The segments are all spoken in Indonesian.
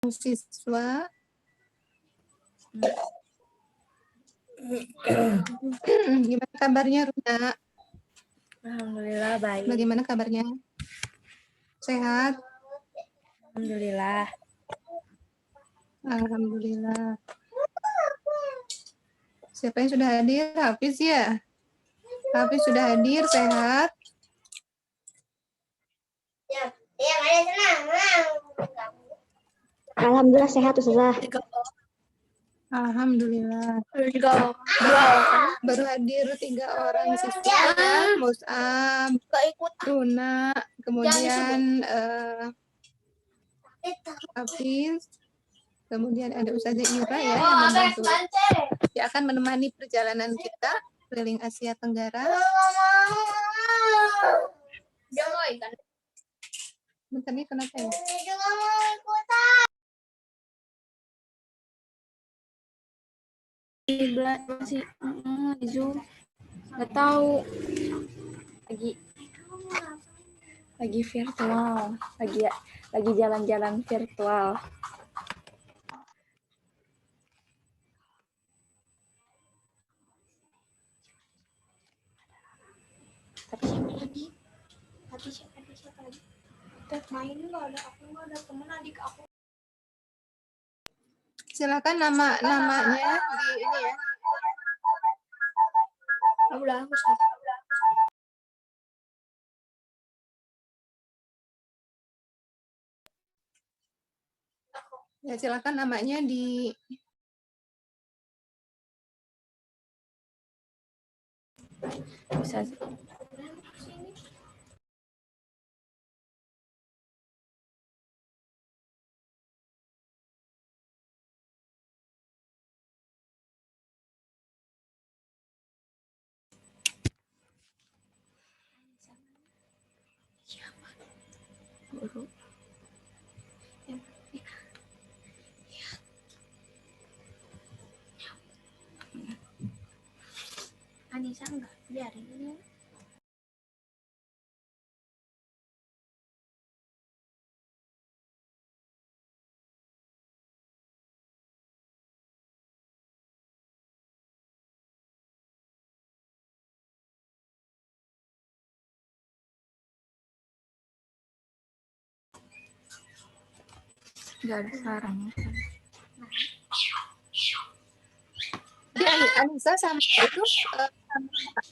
siswa. Gimana kabarnya, Runa? Alhamdulillah baik. Bagaimana kabarnya? Sehat? Alhamdulillah. Alhamdulillah. Siapa yang sudah hadir? Hafiz ya? Hafiz sudah hadir, sehat? Alhamdulillah sehat Ustazah. Alhamdulillah. Baru hadir 3 orang siswa ya, Mus'ab, Runa, kemudian Hafiz, kemudian ada Ustazah Ira ya yang membantu, yang akan menemani perjalanan kita keliling Asia Tenggara. Bentar nih, kenapa ya? Masih Zoom. Nggak tahu. Lagi virtual. Lagi jalan-jalan virtual. Tapi siapa lagi? Main nggak ada aku, nggak ada temen adik aku. Silakan namanya di ini ya. Udah aku Ya, silakan namanya di bisa. Guru. Anissa enggak, biarin ini. Enggak ada sarangnya. ya, Anissa sama itu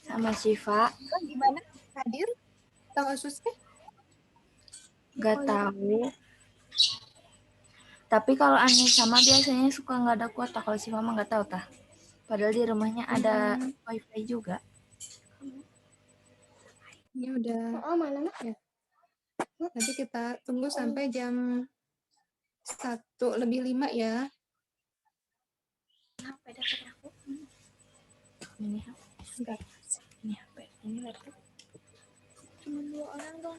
Sama Syifa. gimana hadir sama Susi? Nggak tahu. Tapi kalau Anissa sama biasanya suka nggak ada kuota. Kalau Syifa mah nggak tahu tah. Padahal di rumahnya ada wifi juga. Ini udah. Oh, malam ya. Nanti kita tunggu sampai jam 1:05 ya. HP dapat aku. Ini HP. Enggak. Ini HP. Ini laptop. Cuma 2 orang dong.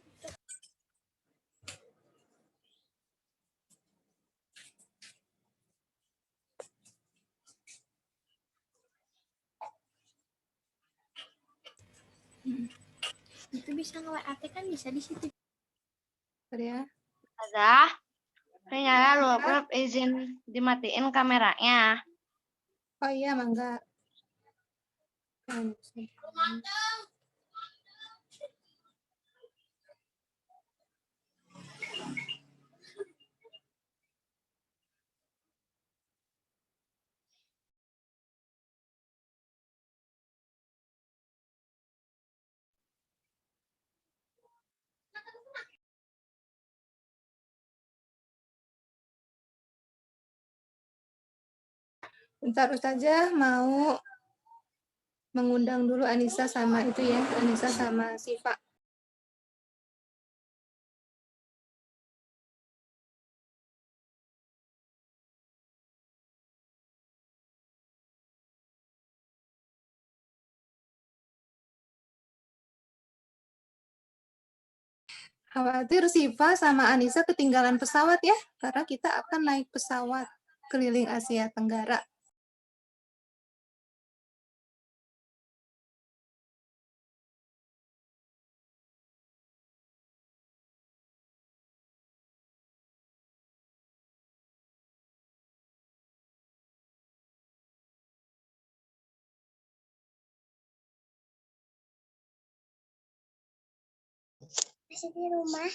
Itu bisa nge-WA kan bisa di situ. Ya. Ada. Ternyata lu izin dimatiin kameranya. Oh iya, mangga. Bentar Ustazah mau mengundang dulu Anissa sama itu ya, Anissa sama Syifa. Khawatir Syifa sama Anissa ketinggalan pesawat ya, karena kita akan naik pesawat keliling Asia Tenggara. Masih di rumah.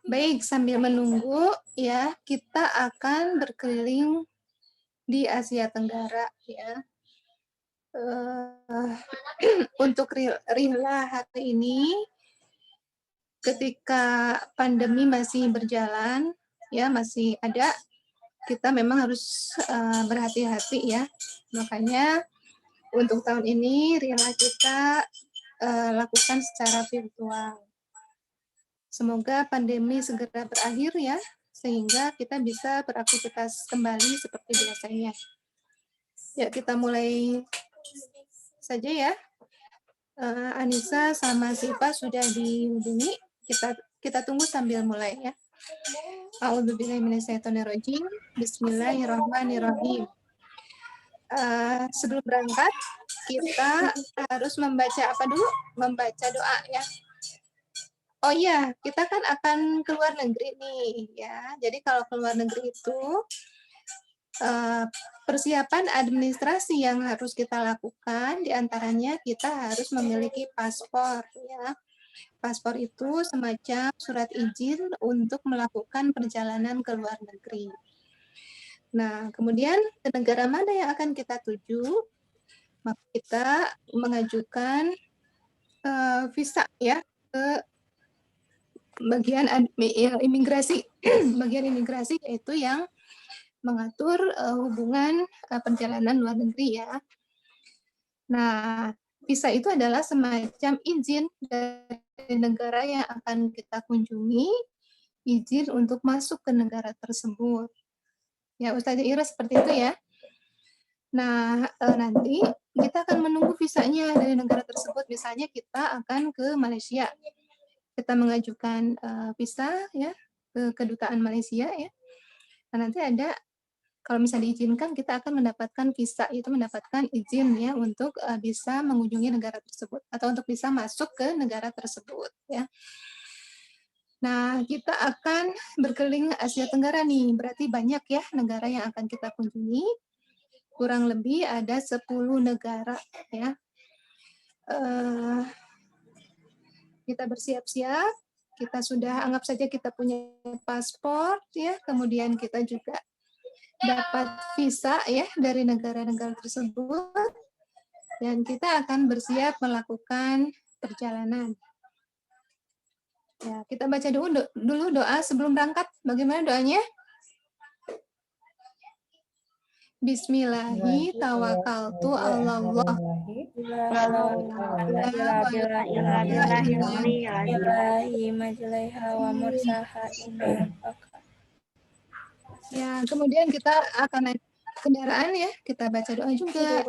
Baik, sambil menunggu ya, kita akan berkeliling di Asia Tenggara ya. Untuk rihlah hari ini, ketika pandemi masih berjalan, ya masih ada, kita memang harus berhati-hati ya. Makanya untuk tahun ini rihlah kita lakukan secara virtual. Semoga pandemi segera berakhir ya, sehingga kita bisa beraktivitas kembali seperti biasanya. Ya, kita mulai saja ya. Anissa sama Siva sudah dihubungi. Kita tunggu sambil mulai ya. A'udzubillahiminasyaitonirrajim. Bismillahirrahmanirrahim. Sebelum berangkat, kita harus membaca apa dulu? Membaca doa ya. Oh iya, kita kan akan keluar negeri nih ya. Jadi kalau keluar negeri itu persiapan administrasi yang harus kita lakukan, diantaranya kita harus memiliki paspor ya. Paspor itu semacam surat izin untuk melakukan perjalanan ke luar negeri. Nah, kemudian ke negara mana yang akan kita tuju? Maka kita mengajukan visa ya ke bagian imigrasi, bagian imigrasi yaitu yang mengatur hubungan perjalanan luar negeri ya. Nah, visa itu adalah semacam izin dari negara yang akan kita kunjungi, izin untuk masuk ke negara tersebut. Ya, Ustazah Ira seperti itu ya. Nah, nanti kita akan menunggu visanya dari negara tersebut. Misalnya kita akan ke Malaysia. Kita mengajukan visa ya ke kedutaan Malaysia ya. Nah, nanti ada kalau misalnya diizinkan kita akan mendapatkan visa, itu mendapatkan izin ya untuk bisa mengunjungi negara tersebut atau untuk bisa masuk ke negara tersebut ya. Nah, kita akan berkeliling Asia Tenggara nih. Berarti banyak ya negara yang akan kita kunjungi. Kurang lebih ada 10 negara ya. Kita bersiap-siap. Kita sudah anggap saja kita punya paspor ya, kemudian kita juga dapat visa ya dari negara-negara tersebut dan kita akan bersiap melakukan perjalanan. Ya, kita baca dulu doa sebelum berangkat. Bagaimana doanya? Bismillahi tawakkaltu ala Allah. Ya, kemudian kita akan naik kendaraan ya. Kita baca doa juga.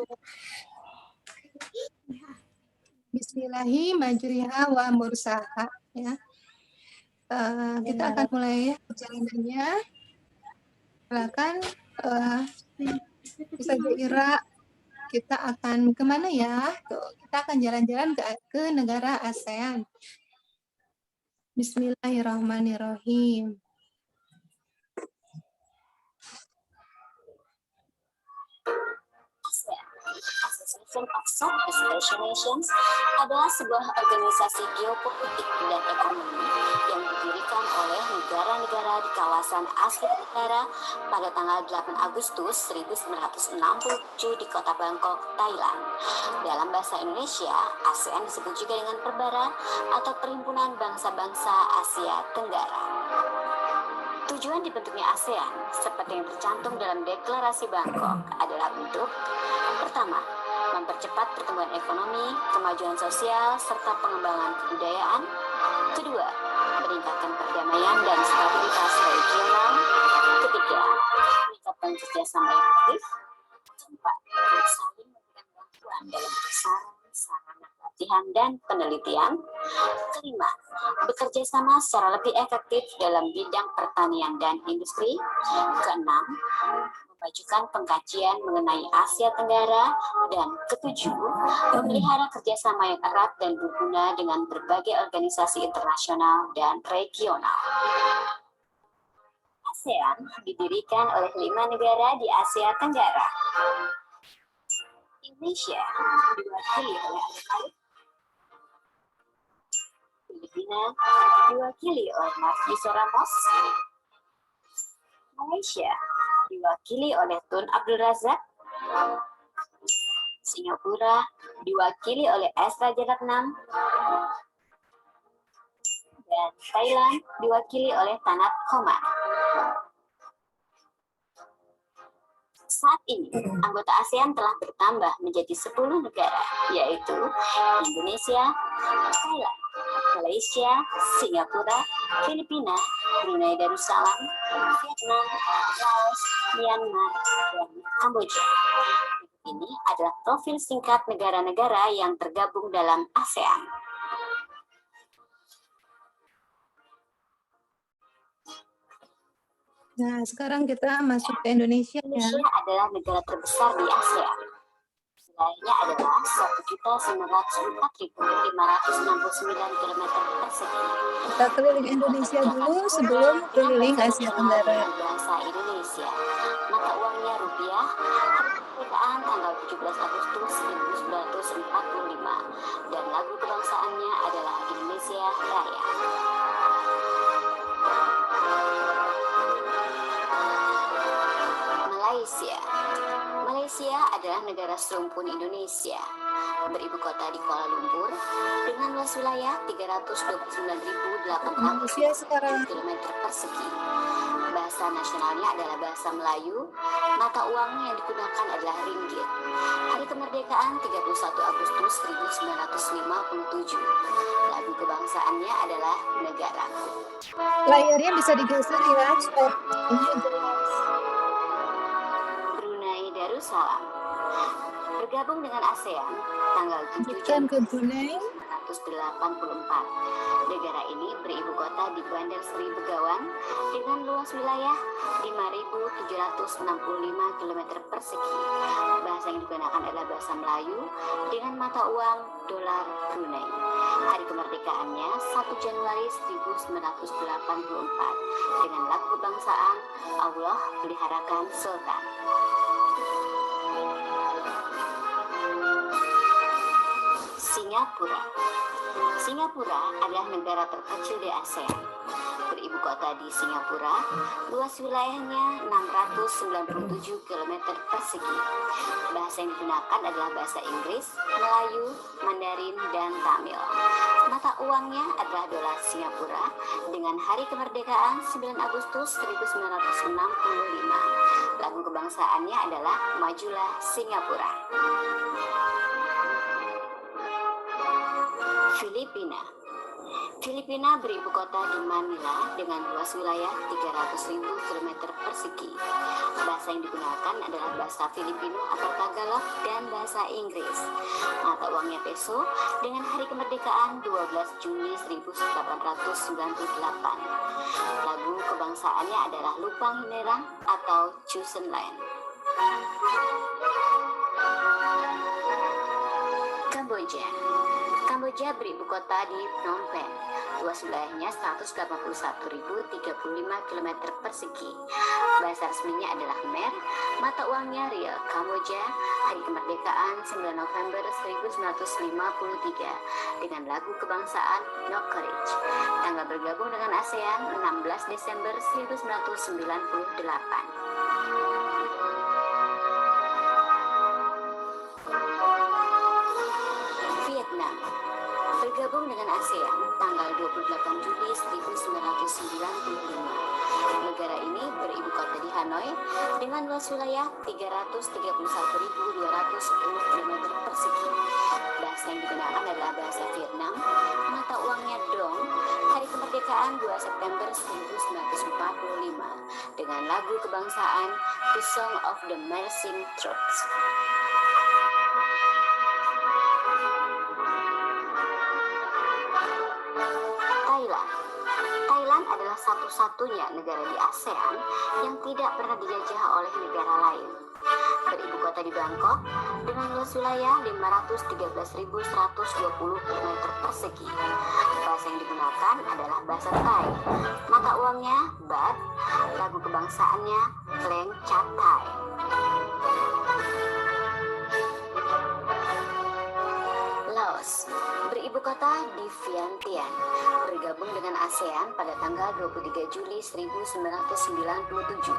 Bismillahi majriha wa mursaha ya. Kita akan mulai perjalanannya. Silakan Ustazah Ira, kita akan kemana ya? Tuh, kita akan jalan-jalan ke negara ASEAN. Bismillahirrahmanirrahim. ASEAN, Association of Southeast Asian Nations, adalah sebuah organisasi geopolitik dan ekonomi yang didirikan oleh negara-negara di kawasan Asia Tenggara pada tanggal 8 Agustus 1967 di kota Bangkok, Thailand. Dalam bahasa Indonesia, ASEAN disebut juga dengan Perbara atau Perhimpunan Bangsa-Bangsa Asia Tenggara. Tujuan dibentuknya ASEAN, seperti yang tercantum dalam Deklarasi Bangkok, adalah untuk: pertama, mempercepat pertumbuhan ekonomi, kemajuan sosial, serta pengembangan kebudayaan. Kedua, meningkatkan perdamaian dan stabilitas regional. Ketiga, meningkatkan kerjasama yang aktif. Keempat, saling memberikan bantuan dalam sarana latihan dan penelitian. Kelima, bekerja sama secara lebih efektif dalam bidang pertanian dan industri. Keenam, memajukan pengkajian mengenai Asia Tenggara. Dan ketujuh, memelihara kerjasama yang erat dan berguna dengan berbagai organisasi internasional dan regional. ASEAN didirikan oleh 5 negara di Asia Tenggara. Indonesia diwakili oleh Filipina diwakili oleh Narciso Ramos. Malaysia diwakili oleh Tun Abdul Razak. Singapura diwakili oleh S. Rajaratnam. Dan Thailand diwakili oleh Tanat Khomat. Saat ini, anggota ASEAN telah bertambah menjadi 10 negara, yaitu Indonesia, Thailand, Malaysia, Singapura, Filipina, Brunei Darussalam, Vietnam, Laos, Myanmar, dan Kamboja. Ini adalah profil singkat negara-negara yang tergabung dalam ASEAN. Nah, sekarang kita masuk ke Indonesia ya. Indonesia adalah negara terbesar di ASEAN. Wilayahnya adalah 1.904.569 km persegi. Kita keliling Indonesia dulu sebelum keliling Asia Tenggara. Bahasa Indonesia. Mata uangnya rupiah. Kemerdekaan tanggal 17 Agustus 1945. Dan lagu kebangsaannya adalah Indonesia Raya. Malaysia. Malaysia adalah negara serumpun Indonesia. Beribu kota di Kuala Lumpur dengan luas wilayah 329.800 km persegi. Bahasa nasionalnya adalah bahasa Melayu. Mata uangnya yang digunakan adalah ringgit. Hari kemerdekaan 31 Agustus 1957. Lagu kebangsaannya adalah Negaraku. Layarnya bisa digeser ya supaya ini jelas. Brunei Darussalam bergabung dengan ASEAN tanggal 7 Bukan ke Brunei. 1984. Negara ini beribu kota di Bandar Seri Begawan dengan luas wilayah 5.765 km persegi. Bahasa yang digunakan adalah bahasa Melayu dengan mata uang dolar Brunei. Hari kemerdekaannya 1 Januari 1984 dengan lagu kebangsaan Allah Peliharakan Sultan. Singapura. Singapura adalah negara terkecil di ASEAN. Beribu kota di Singapura, luas wilayahnya 697 km persegi. Bahasa yang digunakan adalah bahasa Inggris, Melayu, Mandarin, dan Tamil. Mata uangnya adalah dolar Singapura dengan hari kemerdekaan 9 Agustus 1965. Lagu kebangsaannya adalah Majulah Singapura. Filipina. Filipina beribu kota di Manila dengan luas wilayah 300.000 km persegi. Bahasa yang digunakan adalah bahasa Filipino atau Tagalog dan bahasa Inggris. Mata uangnya peso dengan hari kemerdekaan 12 Juni 1898. Lagu kebangsaannya adalah Lupang Hinerang atau Chosen Land. Kamboja. Kamboja beribu kota di Phnom Penh. Luas wilayahnya 181.035 km persegi. Bahasa resminya adalah Khmer, mata uangnya Riel Kamboja. Hari kemerdekaan 9 November 1953 dengan lagu kebangsaan No Courage. Tanggal bergabung dengan ASEAN 16 Desember 1998. Vietnam bergabung dengan ASEAN tanggal 28 Juli 1995. Negara ini beribu kota di Hanoi dengan luas wilayah 331.210 km persegi. Bahasa yang digunakan adalah bahasa Vietnam, mata uangnya Dong. Hari kemerdekaan 2 September 1945 dengan lagu kebangsaan The Song of the Marching Troops. Thailand adalah satu-satunya negara di ASEAN yang tidak pernah dijajah oleh negara lain. Beribu kota di Bangkok dengan luas wilayah 513.120 km persegi. Bahasa yang digunakan adalah bahasa Thai. Mata uangnya Baht, lagu kebangsaannya Kleng Chat Thai. Laos beribu kota di Vientiane, bergabung dengan ASEAN pada tanggal 23 Juli 1997.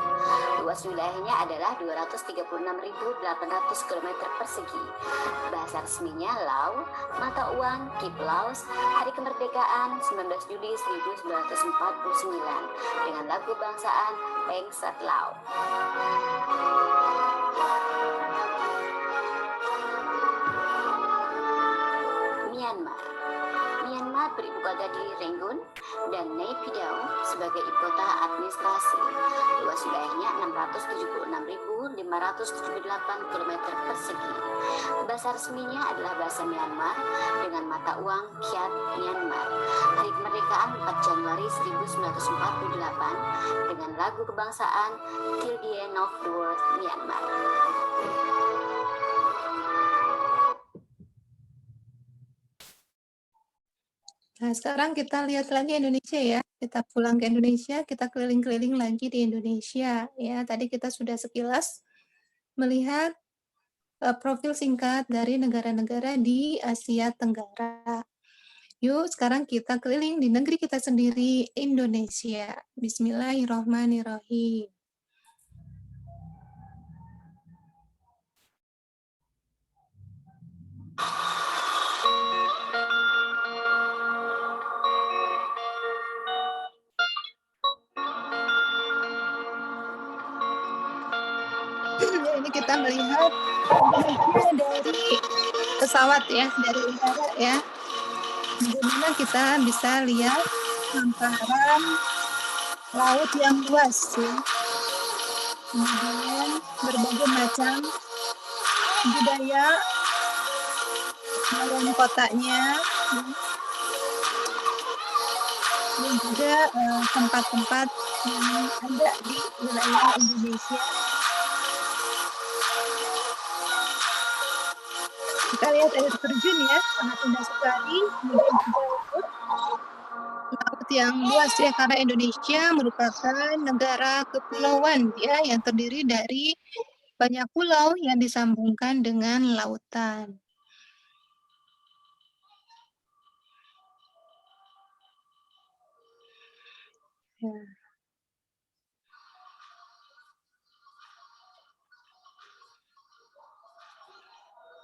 Luas wilayahnya adalah 236.800 km persegi. Bahasa resminya Lao, mata uang Kip Laos. Hari kemerdekaan 19 Juli 1949 dengan lagu bangsaan Peng Sat Lao. Myanmar beribu kota di Rangoon dan Naypyidaw sebagai ibu kota administrasi. Luas wilayahnya 676.578 km persegi. Bahasa resminya adalah bahasa Myanmar dengan mata uang Kyat Myanmar. Hari kemerdekaan 4 Januari 1948 dengan lagu kebangsaan Till the End of the World Myanmar. Nah, sekarang kita lihat lagi Indonesia ya. Kita pulang ke Indonesia, kita keliling-keliling lagi di Indonesia. Ya, tadi kita sudah sekilas melihat profil singkat dari negara-negara di Asia Tenggara. Yuk, sekarang kita keliling di negeri kita sendiri, Indonesia. Bismillahirrahmanirrahim. Ini kita melihat dari pesawat ya, dari udara ya. Bagaimana kita bisa lihat hamparan laut yang luas ya. Kemudian berbagai macam budaya dalam kotanya ya. Dan juga tempat-tempat yang ada di wilayah Indonesia. Kita lihat air terjun ya, sangat indah sekali. Kemudian juga laut yang luas ya, karena Indonesia merupakan negara kepulauan ya, yang terdiri dari banyak pulau yang disambungkan dengan lautan. Ya.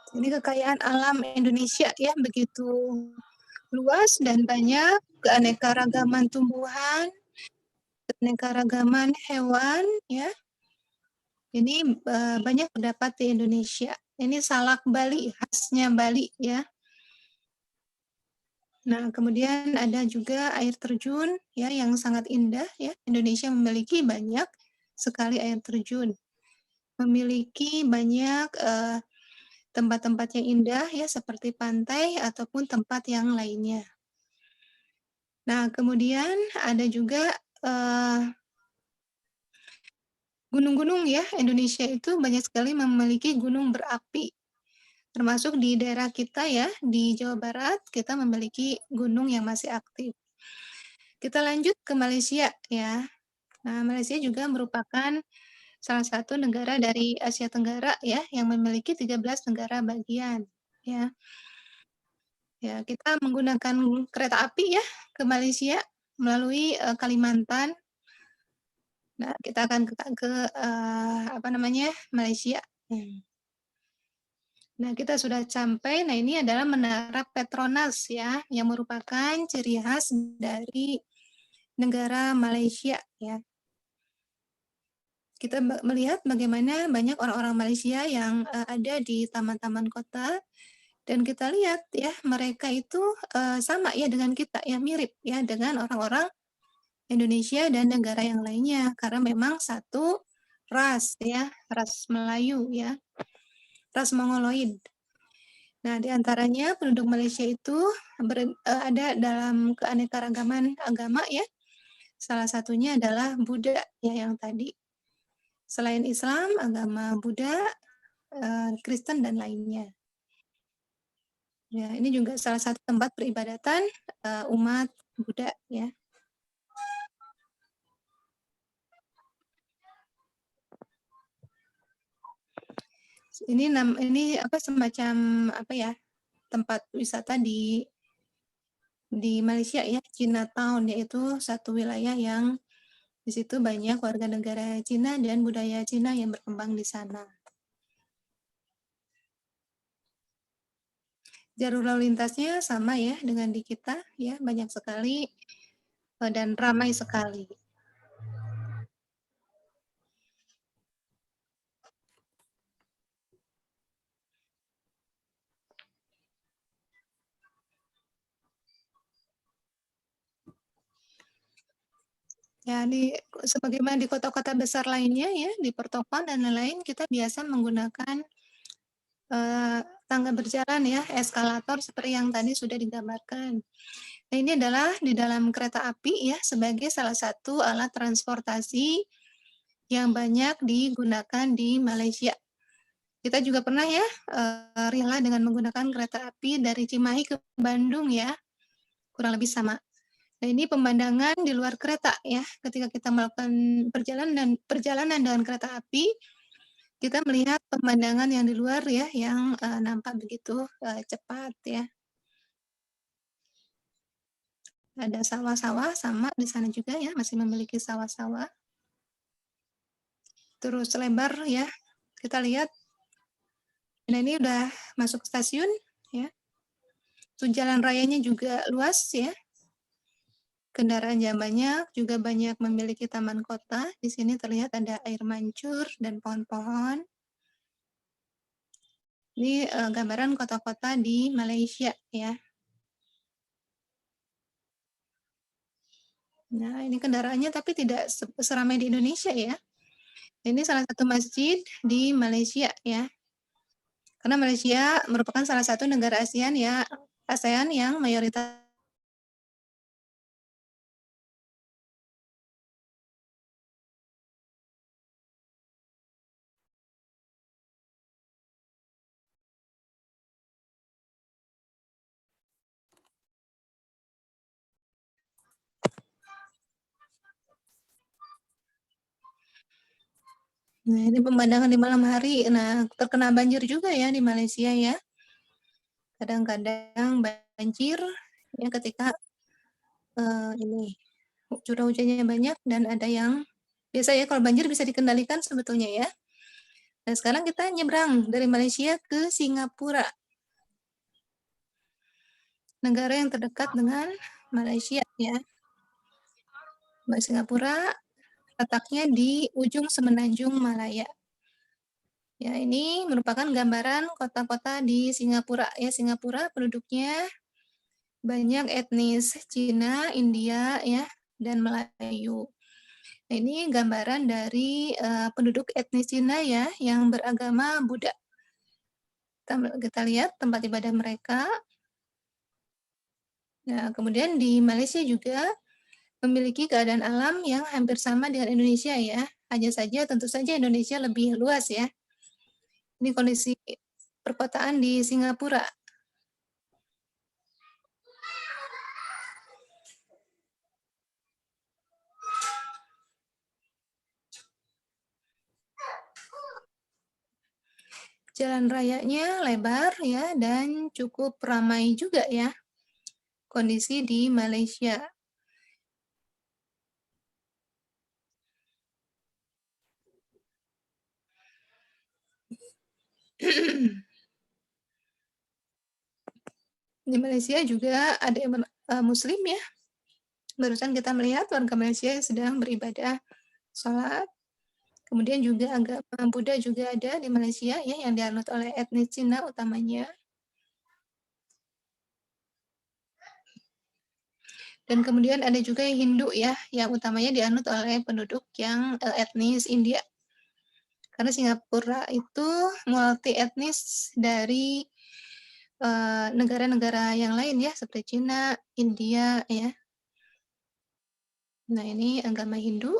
Ini kekayaan alam Indonesia ya, begitu luas dan banyak, keanekaragaman tumbuhan, keanekaragaman hewan ya. Ini banyak terdapat di Indonesia. Ini salak Bali, khasnya Bali ya. Nah, kemudian ada juga air terjun ya yang sangat indah ya. Indonesia memiliki banyak sekali air terjun. Memiliki banyak tempat-tempat yang indah ya, seperti pantai ataupun tempat yang lainnya. Nah, kemudian ada juga gunung-gunung ya. Indonesia itu banyak sekali memiliki gunung berapi. Termasuk di daerah kita ya, di Jawa Barat, kita memiliki gunung yang masih aktif. Kita lanjut ke Malaysia ya. Nah, Malaysia juga merupakan salah satu negara dari Asia Tenggara ya, yang memiliki 13 negara bagian ya. Ya, kita menggunakan kereta api ya ke Malaysia melalui, Kalimantan. Nah, kita akan apa namanya, Malaysia. Nah, kita sudah sampai. Nah, ini adalah Menara Petronas ya, yang merupakan ciri khas dari negara Malaysia ya. Kita melihat bagaimana banyak orang-orang Malaysia yang ada di taman-taman kota, dan kita lihat ya, mereka itu sama ya dengan kita ya, mirip ya dengan orang-orang Indonesia dan negara yang lainnya, karena memang satu ras ya, ras Melayu ya, ras Mongoloid. Nah, di antaranya penduduk Malaysia itu ada dalam keanekaragaman agama ya. Salah satunya adalah Buddha ya yang tadi. Selain Islam, agama Buddha, Kristen dan lainnya. Ya, ini juga salah satu tempat peribadatan umat Buddha ya. Ini semacam apa ya, tempat wisata di Malaysia ya, Chinatown, yaitu satu wilayah yang di situ banyak warga negara Cina dan budaya Cina yang berkembang di sana. Jalur lalu lintasnya sama ya dengan di kita ya, banyak sekali dan ramai sekali. Ya, sebagaimana di kota-kota besar lainnya ya, di pertokoan dan lain-lain, kita biasa menggunakan tangga berjalan ya, eskalator seperti yang tadi sudah digambarkan. Nah, ini adalah di dalam kereta api ya, sebagai salah satu alat transportasi yang banyak digunakan di Malaysia. Kita juga pernah ya rela dengan menggunakan kereta api dari Cimahi ke Bandung ya, kurang lebih sama. Nah, ini pemandangan di luar kereta ya, ketika kita melakukan perjalanan dengan kereta api, kita melihat pemandangan yang di luar ya, yang nampak begitu cepat ya. Ada sawah-sawah sama di sana juga ya, masih memiliki sawah-sawah. Terus lebar ya, kita lihat. Nah, ini udah masuk stasiun ya. Terus jalan rayanya juga luas ya. Kendaraan yang banyak, juga banyak memiliki taman kota. Di sini terlihat ada air mancur dan pohon-pohon. Ini gambaran kota-kota di Malaysia ya. Nah, ini kendaraannya tapi tidak seramai di Indonesia ya. Ini salah satu masjid di Malaysia ya. Karena Malaysia merupakan salah satu negara ASEAN yang mayoritas. Nah, ini pemandangan di malam hari. Nah, terkena banjir juga ya di Malaysia ya. Kadang-kadang banjir ya ketika ini curah hujannya banyak, dan ada yang biasa ya kalau banjir bisa dikendalikan sebetulnya ya. Nah, sekarang kita nyebrang dari Malaysia ke Singapura. Negara yang terdekat dengan Malaysia ya. Singapura letaknya di ujung semenanjung Malaya. Ya, ini merupakan gambaran kota-kota di Singapura. Ya, Singapura penduduknya banyak etnis Cina, India, ya, dan Melayu. Nah, ini gambaran dari penduduk etnis Cina ya, yang beragama Buddha. Kita lihat tempat ibadah mereka. Nah, kemudian di Malaysia juga memiliki keadaan alam yang hampir sama dengan Indonesia ya. Hanya saja tentu saja Indonesia lebih luas ya. Ini kondisi perkotaan di Singapura. Jalan rayanya lebar ya dan cukup ramai juga ya kondisi di Malaysia. Di Malaysia juga ada Muslim ya. Barusan kita melihat warga Malaysia yang sedang beribadah sholat. Kemudian juga agama Buddha juga ada di Malaysia ya, yang dianut oleh etnis Cina utamanya. Dan kemudian ada juga yang Hindu ya, yang utamanya dianut oleh penduduk yang etnis India. Karena Singapura itu multi etnis dari negara-negara yang lain ya, seperti Cina, India ya. Nah, ini agama Hindu.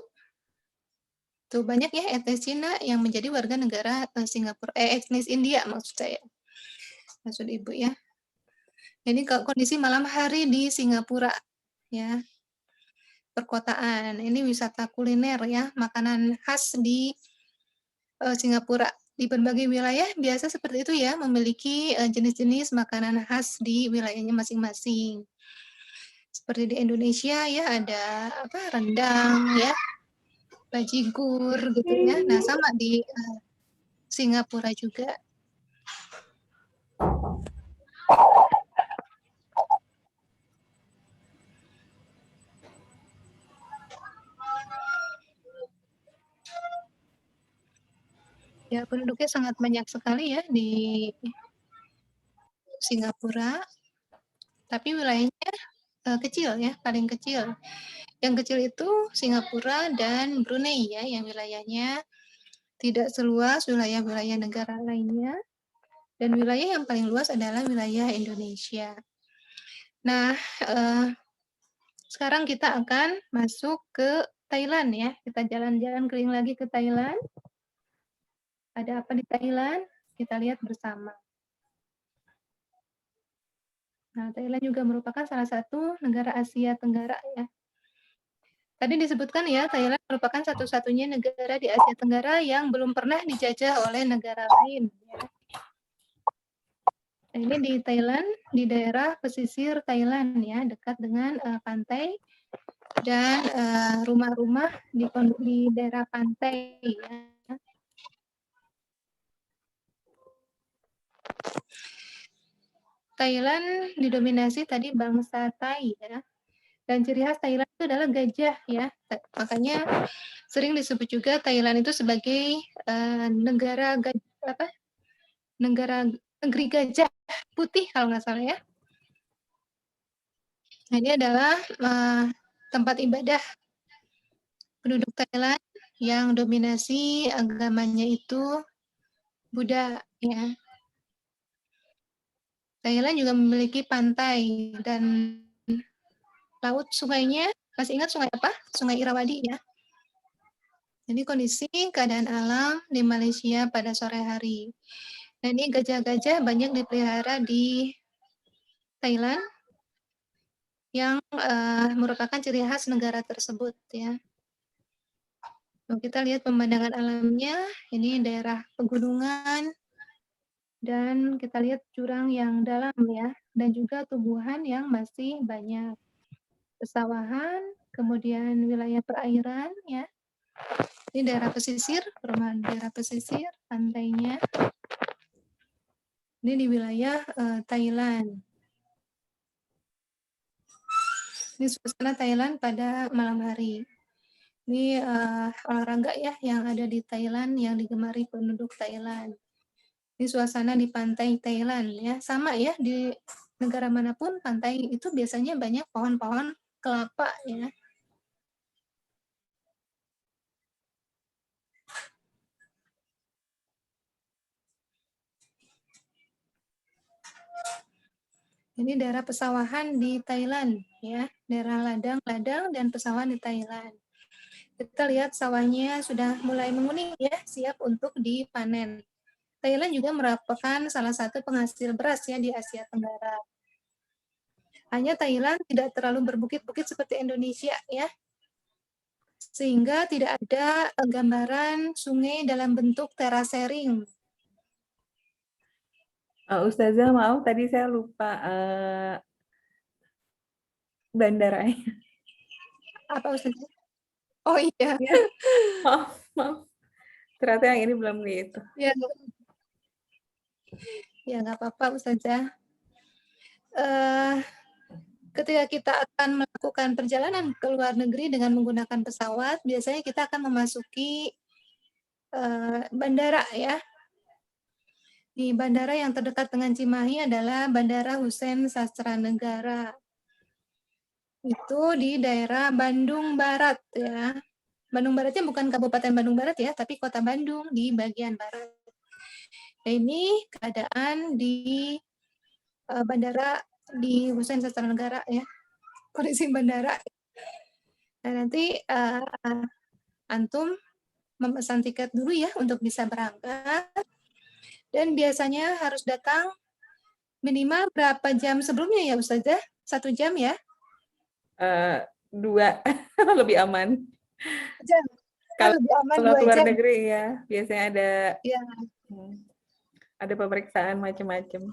Tuh banyak ya etnis Cina yang menjadi warga negara Singapura, etnis India maksud saya. Maksud Ibu ya. Ini kondisi malam hari di Singapura ya. Perkotaan. Ini wisata kuliner ya, makanan khas di Singapura. Di berbagai wilayah biasa seperti itu ya, memiliki jenis-jenis makanan khas di wilayahnya masing-masing. Seperti di Indonesia ya ada apa rendang ya, bajigur gitu ya. Nah, sama di Singapura juga. Ya, penduduknya sangat banyak sekali ya di Singapura. Tapi wilayahnya kecil ya, paling kecil. Yang kecil itu Singapura dan Brunei ya, yang wilayahnya tidak seluas wilayah-wilayah negara lainnya. Dan wilayah yang paling luas adalah wilayah Indonesia. Nah, sekarang kita akan masuk ke Thailand ya. Kita jalan-jalan keliling lagi ke Thailand. Ada apa di Thailand? Kita lihat bersama. Nah, Thailand juga merupakan salah satu negara Asia Tenggara ya. Tadi disebutkan ya, Thailand merupakan satu-satunya negara di Asia Tenggara yang belum pernah dijajah oleh negara lain. Ya. Nah, ini di Thailand, di daerah pesisir Thailand ya, dekat dengan pantai dan rumah-rumah di daerah pantai ya. Thailand didominasi tadi bangsa Thai ya. Dan ciri khas Thailand itu adalah gajah ya. Makanya sering disebut juga Thailand itu sebagai negara negeri gajah putih kalau nggak salah ya. Nah, ini adalah tempat ibadah penduduk Thailand yang dominasi agamanya itu Buddha ya. Thailand juga memiliki pantai dan laut, sungainya, masih ingat sungai apa? Sungai Irrawaddy ya. Jadi kondisi keadaan alam di Malaysia pada sore hari. Nah, ini gajah-gajah banyak dipelihara di Thailand yang merupakan ciri khas negara tersebut ya. Kita lihat pemandangan alamnya, ini daerah pegunungan, dan kita lihat jurang yang dalam ya, dan juga tumbuhan yang masih banyak. Pesawahan, kemudian wilayah perairan ya. Ini daerah pesisir, perumahan daerah pesisir, pantainya. Ini di wilayah Thailand. Ini suasana Thailand pada malam hari. Ini olahraga ya yang ada di Thailand yang digemari penduduk Thailand. Ini suasana di pantai Thailand ya, sama ya di negara manapun pantai itu biasanya banyak pohon-pohon kelapa ya. Ini daerah pesawahan di Thailand ya, daerah ladang-ladang dan pesawahan di Thailand. Kita lihat sawahnya sudah mulai menguning ya, siap untuk dipanen. Thailand juga merupakan salah satu penghasil beras ya di Asia Tenggara. Hanya Thailand tidak terlalu berbukit-bukit seperti Indonesia ya, sehingga tidak ada gambaran sungai dalam bentuk terasering. Ustazah, maaf tadi saya lupa bandaranya. Apa Ustazah? Oh iya. Ya, maaf. Ternyata yang ini belum gitu. Ya, nggak apa-apa Ustazah. Ketika kita akan melakukan perjalanan ke luar negeri dengan menggunakan pesawat, biasanya kita akan memasuki bandara ya. Di bandara yang terdekat dengan Cimahi adalah Bandara Husein Sastranegara. Itu di daerah Bandung Barat ya. Bandung Baratnya bukan Kabupaten Bandung Barat ya, tapi Kota Bandung di bagian barat. Nah, ini keadaan di bandara di Husein Sastranegara ya. Kondisi bandara. Nah, nanti antum memesan tiket dulu ya untuk bisa berangkat. Dan biasanya harus datang minimal berapa jam sebelumnya ya Ustazah? 1 jam ya? 2 lebih aman. Jam. Kalau lebih aman keluar 2 jam. negeri ya, biasanya Ya. ada pemeriksaan macam-macam.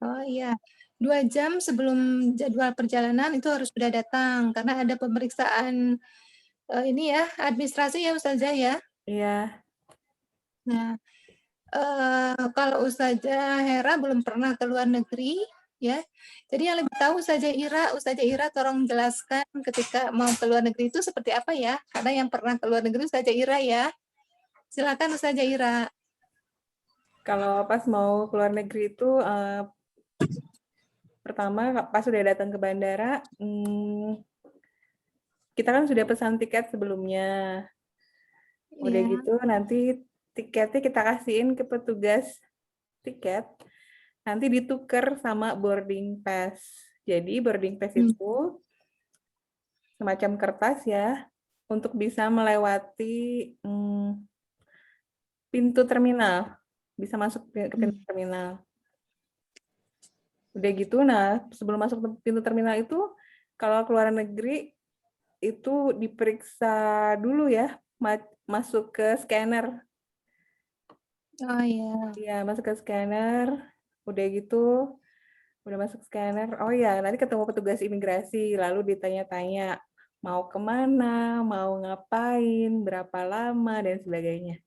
Oh iya, 2 jam sebelum jadwal perjalanan itu harus sudah datang karena ada pemeriksaan ini ya administrasi ya Ustazah ya. Iya. Nah, kalau Ustazah Hera belum pernah ke luar negeri ya. Jadi yang lebih tahu Ustazah Ira tolong jelaskan ketika mau ke luar negeri itu seperti apa ya? Karena yang pernah ke luar negeri Ustazah Ira ya. Silakan Ustazah Ira. Kalau pas mau ke luar negeri itu pertama pas sudah datang ke bandara, kita kan sudah pesan tiket sebelumnya. Udah gitu nanti tiketnya kita kasihin ke petugas tiket, nanti ditukar sama boarding pass. Jadi boarding pass itu semacam kertas ya, untuk bisa melewati pintu terminal, bisa masuk ke pintu terminal. Udah gitu, nah sebelum masuk ke pintu terminal itu, kalau keluar negeri itu diperiksa dulu ya, masuk ke scanner. Oh iya. Iya, masuk ke scanner, udah gitu, udah masuk scanner, oh ya nanti ketemu petugas imigrasi, lalu ditanya-tanya, mau kemana, mau ngapain, berapa lama, dan sebagainya.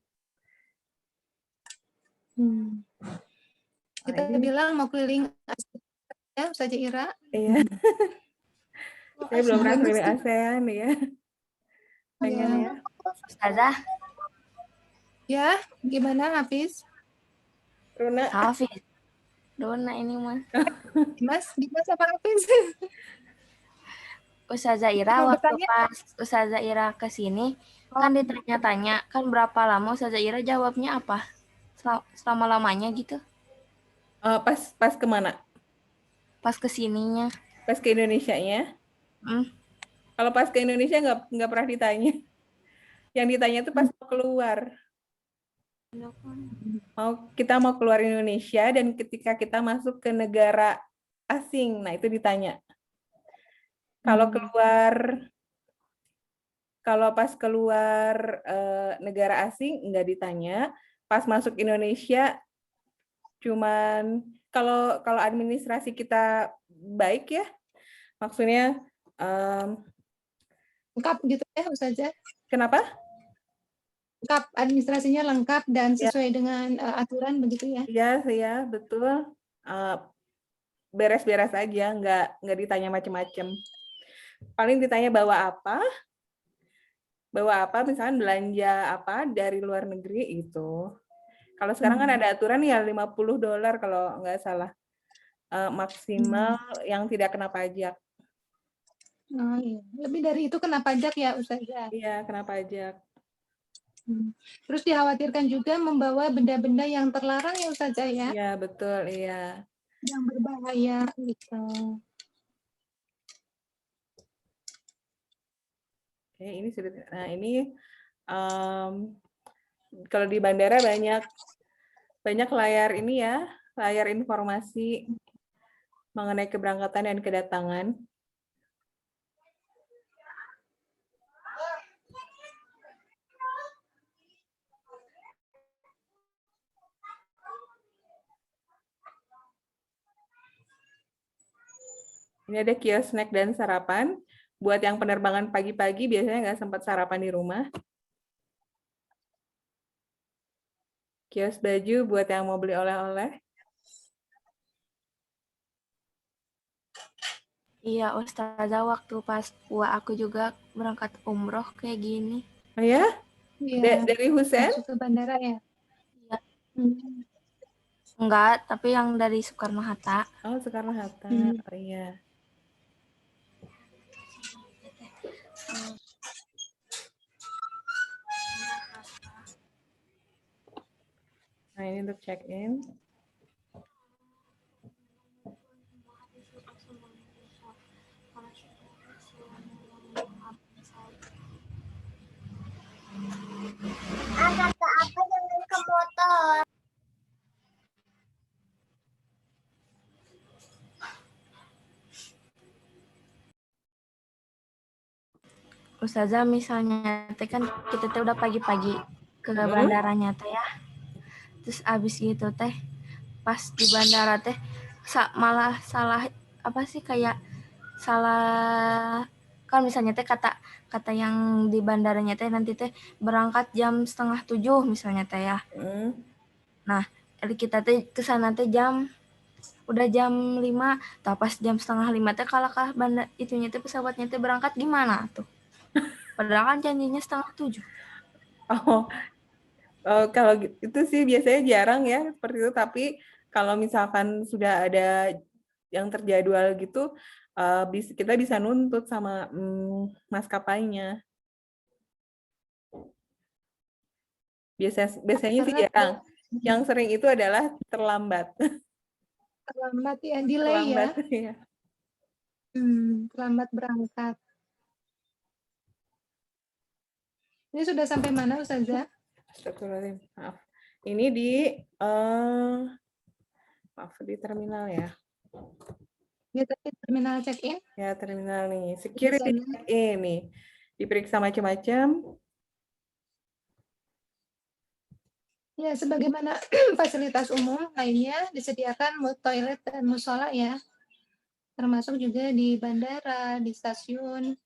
Kita bilang mau keliling ya Ustazah Ira. Iya. Saya belum pernah keliling ASEAN ya. Pengen ya. Ustazah. Ya, gimana Hafiz? Runa. Hafiz. Dona ini mah. Dimas apa Hafiz? Ustazah Ira waktu pas Ustazah Ira ke sini kan ditanya-tanya kan berapa lama Ustazah Ira jawabnya apa? Selama-lamanya gitu. Pas kemana? Pas ke sininya. Pas ke Indonesianya? Kalau pas ke Indonesia nggak pernah ditanya. Yang ditanya itu pas mau keluar. Kita mau keluar Indonesia dan ketika kita masuk ke negara asing, nah itu ditanya. Kalau pas keluar negara asing nggak ditanya, pas masuk Indonesia cuman kalau administrasi kita baik ya, maksudnya lengkap gitu ya Ustazah? Kenapa? Lengkap, administrasinya lengkap dan sesuai dengan aturan begitu ya? Iya, betul. Beres-beres aja, nggak ditanya macam-macam. Paling ditanya bawa apa, misalkan belanja apa dari luar negeri itu. Kalau sekarang kan ada aturan ya $50 kalau nggak salah. Maksimal yang tidak kena pajak. Oh, iya. Lebih dari itu kena pajak ya Ustazah? Iya, kena pajak. Terus dikhawatirkan juga membawa benda-benda yang terlarang ya Ustazah ya? Iya, betul, iya. Yang berbahaya gitu. Oke, ini sudah. Nah, ini kalau di bandara banyak banyak layar ini ya, layar informasi mengenai keberangkatan dan kedatangan. Ini ada kios snack dan sarapan. Buat yang penerbangan pagi-pagi biasanya nggak sempat sarapan di rumah. Kios baju buat yang mau beli oleh-oleh. Iya, Ustazah, waktu pas aku juga berangkat umroh kayak gini. Oh ya? Iya, Dari Husen? masuk ke bandara ya. Iya. Hmm. Enggak, tapi yang dari Soekarno-Hatta. Oh, Soekarno-Hatta. Hmm. Oh iya. Nah, ini untuk check-in. Kata apa jangan ke motor. Ustazah, misalnya teh kan kita teh udah pagi-pagi ke bandaranya teh ya. Terus abis gitu teh pas di bandara teh malah salah apa sih, kayak salah, kan misalnya teh kata yang di bandaranya teh nanti teh berangkat jam 6:30 misalnya teh ya. Nah, kita teh kesana teh udah jam 5, pas jam 4:30 teh kalau bandar itunya teh pesawatnya teh berangkat gimana tuh? Padahal kan janjinya 6:30. Oh, kalau itu sih biasanya jarang ya seperti itu. Tapi kalau misalkan sudah ada yang terjadwal gitu, kita bisa nuntut sama maskapainya. Biasanya sih jarang. Yang sering itu adalah terlambat. Terlambat ya, delay Terlambat, ya. ya. Terlambat berangkat. Ini sudah sampai mana, Ustazah? Astagfirullahaladzim, maaf. Ini di terminal ya. Di terminal check-in? Ya, terminal nih. Security check-in nih. Diperiksa macam-macam. Ya, sebagaimana fasilitas umum lainnya disediakan toilet dan musola ya. Termasuk juga di bandara, di stasiun,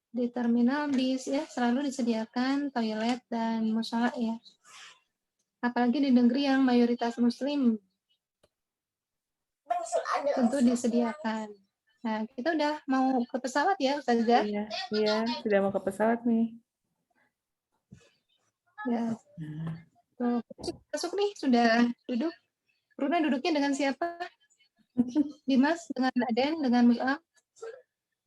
di terminal bis ya, selalu disediakan toilet dan musola ya. Apalagi di negeri yang mayoritas muslim, tentu disediakan. Nah, kita udah mau ke pesawat ya, Ustazah? Iya, sudah mau ke pesawat nih. Ya. Tuh, masuk nih, sudah duduk. Runa duduknya dengan siapa? Dimas, dengan Aden, dengan Mus'ab.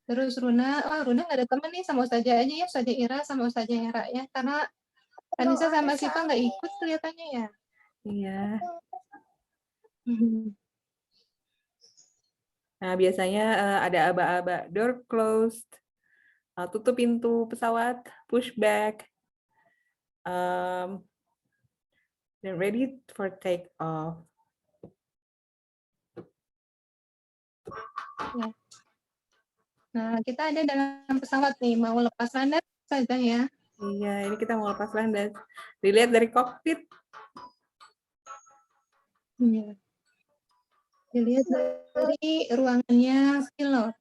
Terus Runa nggak ada teman nih, sama Ustazah aja ya, Ustazah Ira sama Ustazah Hera ya, karena Anissa sama Siva nggak ikut kelihatannya ya. Iya. Nah, biasanya ada aba-aba door closed, tutup pintu pesawat, push back, dan ready for take off. Ya. Nah, kita ada dalam pesawat nih, mau lepas landas saja ya. Iya, ini kita mau lepas landas. Dilihat dari kokpit. Iya. Dilihat dari ruangannya pilot.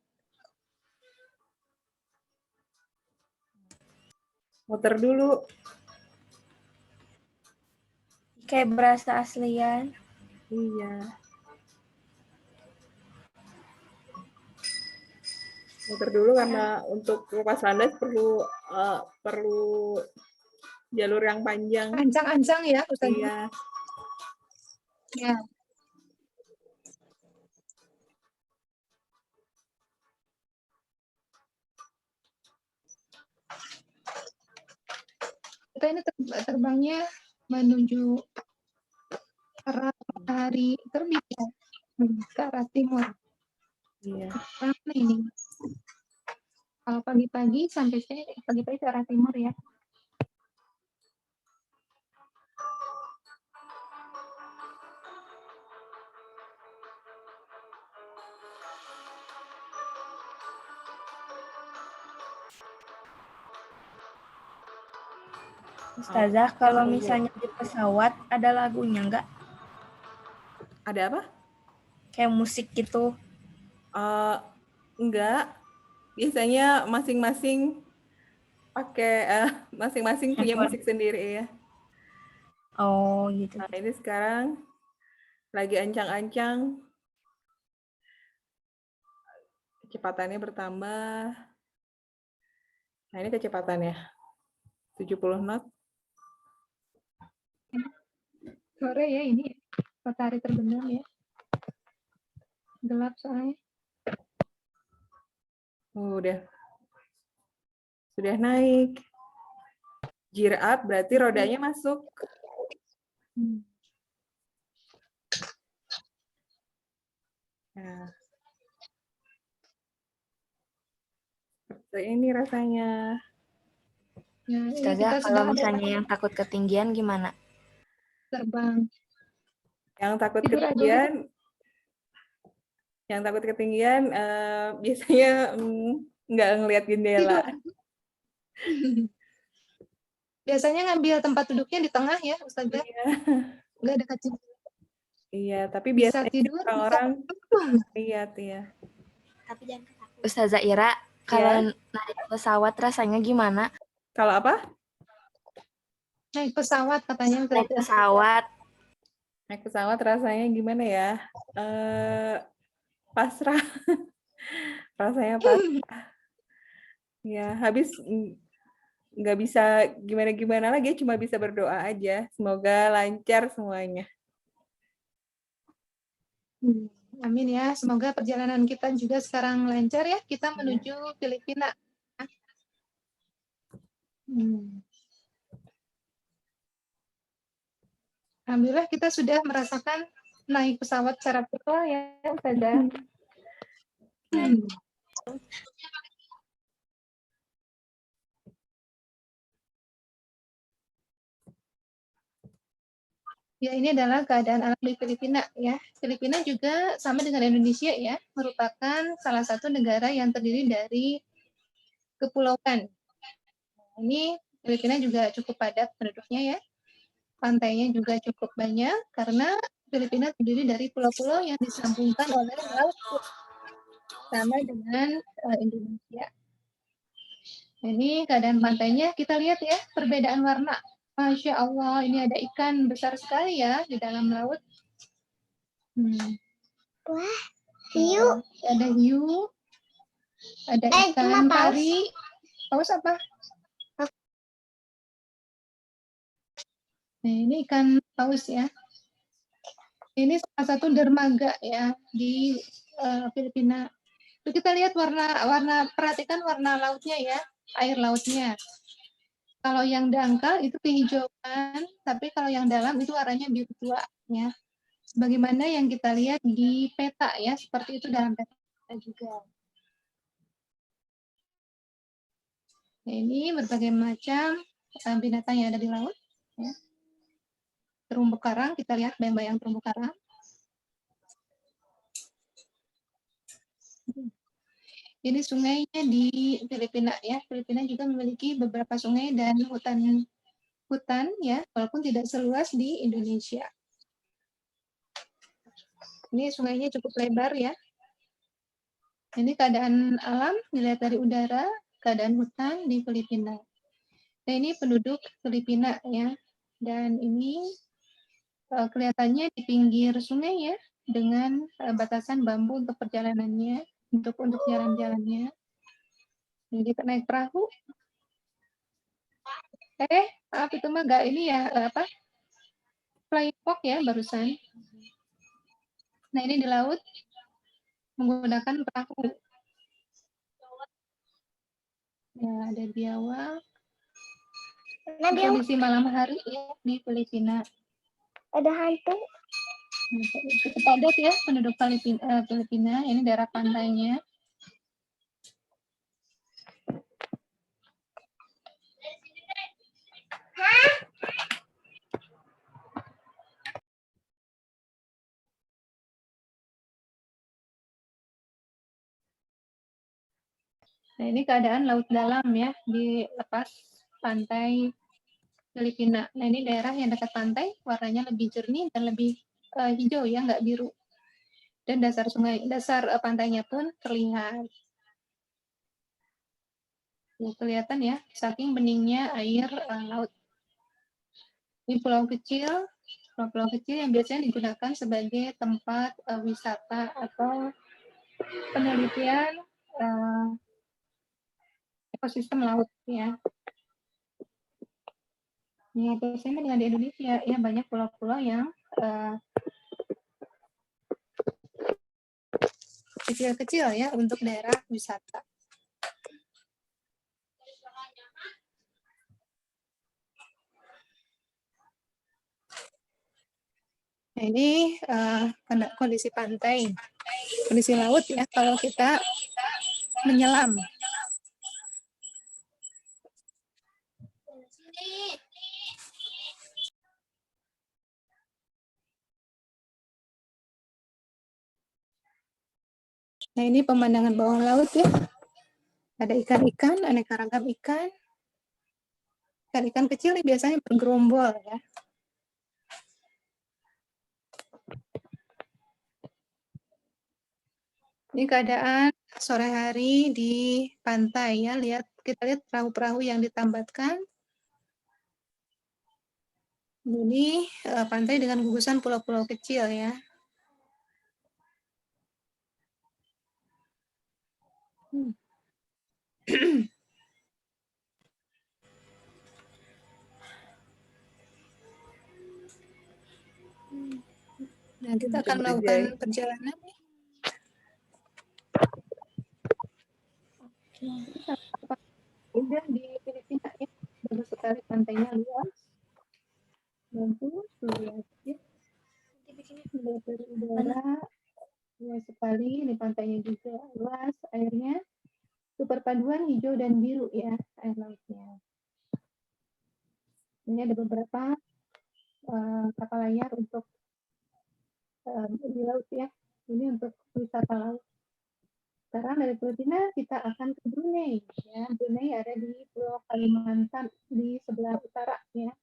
Muter dulu. Kayak berasa aslian. Iya. Muter dulu karena untuk lepas landas perlu jalur yang panjang. Ancang-ancang ya, Ustaz. Iya. Ya. Kita ini terbangnya menuju arah matahari terbit ya, ke arah timur. Iya. Mana ini? Kalau pagi-pagi sampai pagi-pagi ke arah timur ya. Ustazah, kalau misalnya di pesawat ada lagunya nggak? Ada apa? Kayak musik gitu. Enggak. Biasanya masing-masing masing-masing punya Handphone. musik sendiri ya. Oh, gitu. Nah, ini sekarang lagi ancang-ancang. Kecepatannya bertambah. Nah, ini kecepatannya. 70 knot. Sore ya ini. Matahari terbenam ya. Gelap soalnya. Sudah naik. Gear up berarti rodanya masuk. Nah, seperti ini rasanya. Ya, ini Ustazah, kita kalau sudah ada misalnya yang takut ketinggian gimana? terbang. Yang takut Tidur aja. ketinggian, biasanya nggak ngelihat jendela. Biasanya ngambil tempat duduknya di tengah ya, Ustazah. Iya. Nggak dekat jendela. Iya, tapi Bisa biasanya tidur, orang-orang lihat ya. Tapi jangan ketakutan. Ustazah Ira, kalau naik pesawat rasanya gimana? Kalau apa? naik pesawat katanya. Naik pesawat. Naik pesawat rasanya gimana ya? Pasrah. Rasanya pasrah. Ya, habis nggak bisa gimana-gimana lagi, cuma bisa berdoa aja. Semoga lancar semuanya. Amin ya. Semoga perjalanan kita juga sekarang lancar ya. Kita menuju Filipina. Alhamdulillah kita sudah merasakan naik pesawat secara virtual ya, Ustazah. Ya, ini adalah keadaan alam di Filipina ya. Filipina juga sama dengan Indonesia ya, merupakan salah satu negara yang terdiri dari kepulauan. Ini Filipina juga cukup padat penduduknya ya. Pantainya juga cukup banyak karena Filipina terdiri dari pulau-pulau yang disambungkan oleh laut sama dengan Indonesia. Ini keadaan pantainya kita lihat ya, perbedaan warna. Masya Allah, ini ada ikan besar sekali ya di dalam laut. Wah, hiu. Ada hiu, ada ikan pari. Paus apa? Nah, ini ikan paus ya. Ini salah satu dermaga ya di Filipina. Itu kita lihat perhatikan warna lautnya ya, air lautnya. Kalau yang dangkal itu kehijauan, tapi kalau yang dalam itu warnanya biru tua ya. Sebagaimana yang kita lihat di peta ya, seperti itu dalam peta juga. Nah, ini berbagai macam binatang yang ada di laut. Ya. Terumbu karang, kita lihat bayang-bayang terumbu karang. Ini sungainya di Filipina ya. Filipina juga memiliki beberapa sungai dan hutan ya, walaupun tidak seluas di Indonesia. Ini sungainya cukup lebar ya. Ini keadaan alam dilihat dari udara, keadaan hutan di Filipina. Nah, ini penduduk Filipina ya. Dan ini kelihatannya di pinggir sungai ya, dengan batasan bambu untuk perjalanannya, untuk jalan-jalannya. Jadi kita naik perahu. Maaf itu mah nggak ini ya, flying fox ya barusan. Nah, ini di laut menggunakan perahu. Ya, ada biawak. Kondisi malam hari ya di Filipina. Ada hantu. Cukup padat ya penduduk Filipina. Ini daerah pantainya. Nah, ini keadaan laut dalam ya di lepas pantai Filipina. Nah, ini daerah yang dekat pantai, warnanya lebih jernih dan lebih hijau ya, nggak biru. Dan dasar pantainya pun terlihat. Tuh, kelihatan ya, saking beningnya air laut. Ini pulau kecil yang biasanya digunakan sebagai tempat wisata atau penelitian ekosistem laut ya. Ini biasanya dengan di Indonesia ya, banyak pulau-pulau yang kecil-kecil ya untuk daerah wisata. Nah, ini kondisi pantai, kondisi laut ya kalau kita menyelam. Nah, ini pemandangan bawah laut ya. Ada ikan-ikan, aneka ragam ikan. Ikan-ikan kecil nih biasanya bergerombol ya. Ini keadaan sore hari di pantai ya. Kita lihat perahu-perahu yang ditambatkan. Ini pantai dengan gugusan pulau-pulau kecil ya. Nah, kita akan melakukan perjalanan. Indah di Filipina ya. Bagus sekali, pantainya luas. Bagus, luas ya. Melihat dari udara, luas sekali. Ini pantainya juga luas, airnya. Itu perpaduan hijau dan biru ya, air lautnya. Ini ada beberapa kapal layar untuk di laut ya. Ini untuk wisata laut. Sekarang dari Filipina kita akan ke Brunei. Ya. Brunei ada di Pulau Kalimantan di sebelah utara ya,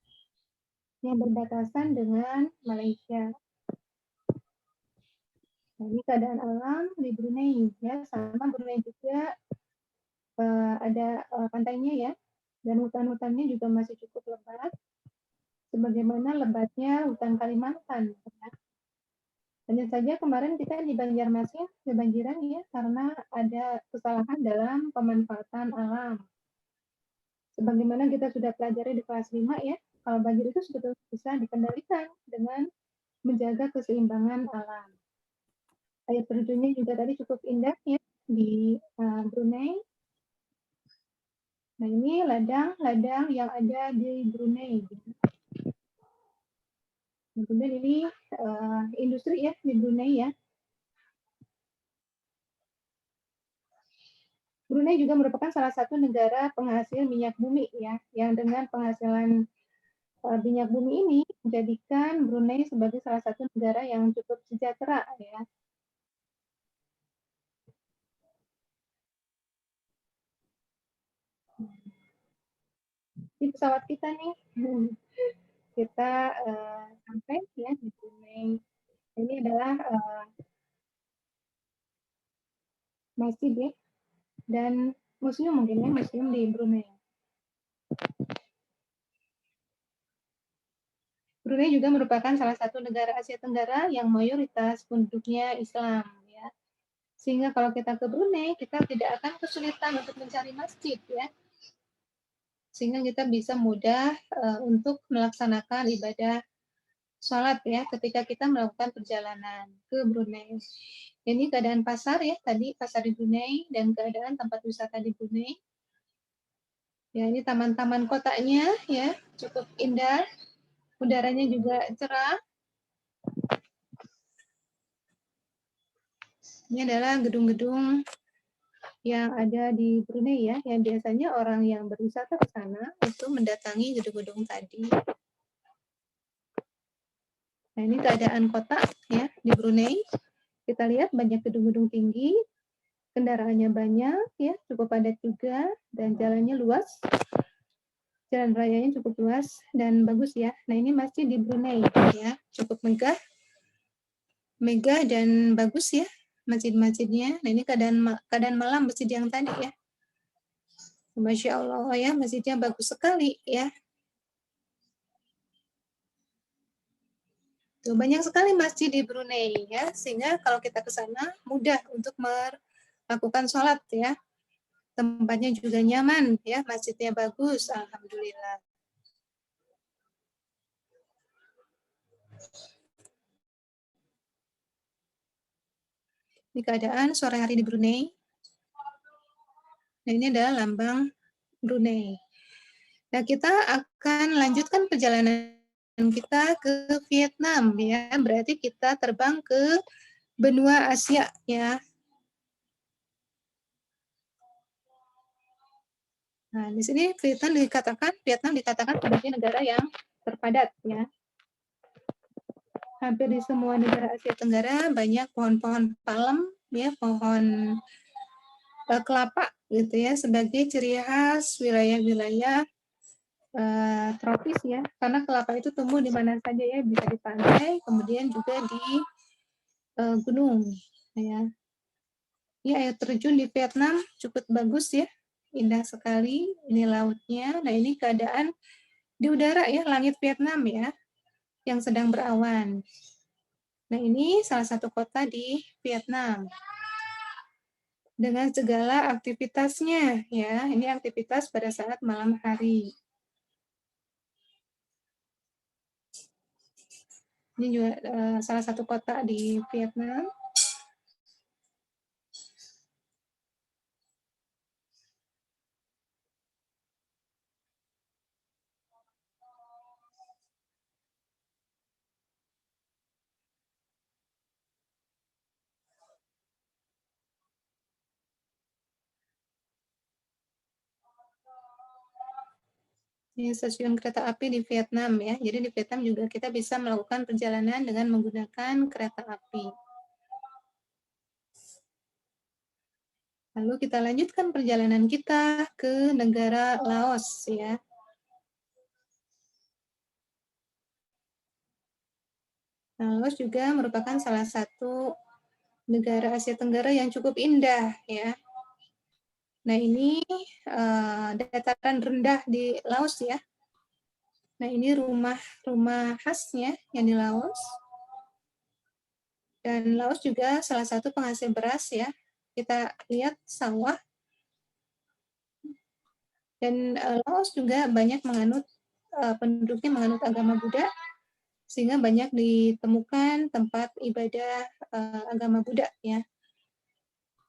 yang berbatasan dengan Malaysia. Nah, ini keadaan alam di Brunei ya, sama Brunei juga ada pantainya ya, dan hutan-hutannya juga masih cukup lebat, sebagaimana lebatnya hutan Kalimantan. Ya. Hanya saja kemarin kita di Banjarmasin kebanjiran ya, karena ada kesalahan dalam pemanfaatan alam. Sebagaimana kita sudah pelajari di kelas 5 ya, kalau banjir itu sebetulnya bisa dikendalikan dengan menjaga keseimbangan alam. Air terjunnya juga tadi cukup indah ya di Brunei. Nah, ini ladang-ladang yang ada di Brunei. Kemudian ini industri ya di Brunei ya. Brunei juga merupakan salah satu negara penghasil minyak bumi ya, yang dengan penghasilan minyak bumi ini menjadikan Brunei sebagai salah satu negara yang cukup sejahtera ya. Di pesawat kita nih, kita sampai ya di Brunei. Ini adalah masjid ya, dan museum mungkin ya, museum di Brunei. Brunei juga merupakan salah satu negara Asia Tenggara yang mayoritas penduduknya Islam ya. Sehingga kalau kita ke Brunei, kita tidak akan kesulitan untuk mencari masjid ya. Sehingga kita bisa mudah untuk melaksanakan ibadah sholat ya ketika kita melakukan perjalanan ke Brunei. Ini keadaan pasar ya, tadi pasar di Brunei dan keadaan tempat wisata di Brunei. Ya, ini taman-taman kotanya ya, cukup indah. Udaranya juga cerah. Ini adalah gedung-gedung yang ada di Brunei ya, yang biasanya orang yang berwisata ke sana itu mendatangi gedung-gedung tadi. Nah, ini keadaan kota ya di Brunei. Kita lihat banyak gedung-gedung tinggi, kendaraannya banyak ya, cukup padat juga dan jalannya luas. Jalan rayanya cukup luas dan bagus ya. Nah, ini masjid di Brunei ya, cukup megah dan bagus ya masjid-masjidnya. Nah, ini keadaan malam masjid yang tadi ya. Masya Allah ya, masjidnya bagus sekali ya. Tuh, banyak sekali masjid di Brunei ya, sehingga kalau kita ke sana mudah untuk melakukan sholat ya. Tempatnya juga nyaman ya, masjidnya bagus, alhamdulillah. Ini keadaan sore hari di Brunei. Nah, ini adalah lambang Brunei. Nah, kita akan lanjutkan perjalanan kita ke Vietnam ya. Berarti kita terbang ke benua Asia ya. Nah, di sini Vietnam dikatakan sebagai negara yang terpadat ya. Hampir di semua negara Asia Tenggara banyak pohon-pohon palem ya, pohon kelapa gitu ya, sebagai ciri khas wilayah-wilayah tropis ya, karena kelapa itu tumbuh di mana saja ya, bisa di pantai, kemudian juga di gunung ya. Ini air terjun di Vietnam cukup bagus ya, indah sekali. Ini lautnya. Nah, ini keadaan di udara ya, langit Vietnam ya, yang sedang berawan. Nah, ini salah satu kota di Vietnam dengan segala aktivitasnya ya. Ini aktivitas pada saat malam hari. Ini juga salah satu kota di Vietnam. Ini stasiun kereta api di Vietnam ya. Jadi di Vietnam juga kita bisa melakukan perjalanan dengan menggunakan kereta api. Lalu kita lanjutkan perjalanan kita ke negara Laos ya. Nah, Laos juga merupakan salah satu negara Asia Tenggara yang cukup indah ya. Nah, ini dataran rendah di Laos ya. Nah, ini rumah khasnya yang di Laos. Dan Laos juga salah satu penghasil beras ya. Kita lihat sawah. Dan Laos juga banyak penduduknya menganut agama Buddha, sehingga banyak ditemukan tempat ibadah agama Buddha ya.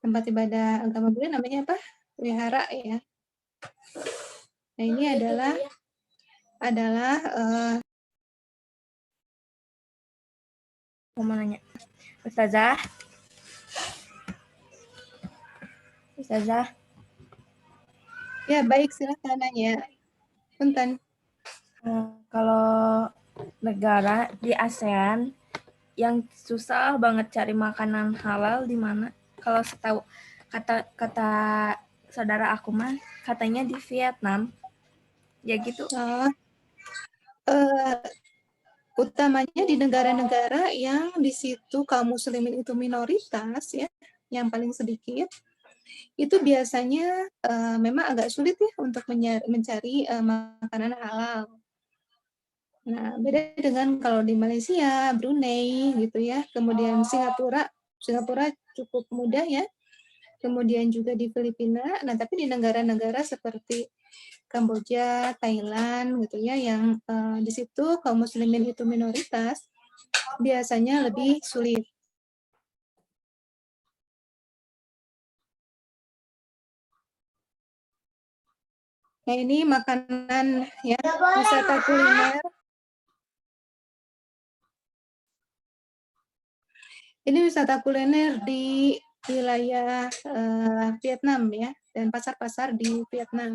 Tempat ibadah agama Buddha namanya apa? Wihara ya. Nah, ini adalah Mau nanya, Ustazah. Ya, baik, silakan nanya. Punten. Kalau negara di ASEAN yang susah banget cari makanan halal di mana? Kalau setahu kata saudara aku mah katanya di Vietnam. Ya gitu. Utamanya di negara-negara yang di situ kaum muslimin itu minoritas ya, yang paling sedikit, itu biasanya memang agak sulit ya untuk mencari makanan halal. Nah, beda dengan kalau di Malaysia, Brunei gitu ya, kemudian Singapura cukup mudah ya, kemudian juga di Filipina. Nah, tapi di negara-negara seperti Kamboja, Thailand gitu ya, yang di situ kaum muslimin itu minoritas, biasanya lebih sulit. Nah, ini makanan ya, wisata kuliner. Ini wisata kuliner di wilayah Vietnam ya, dan pasar-pasar di Vietnam.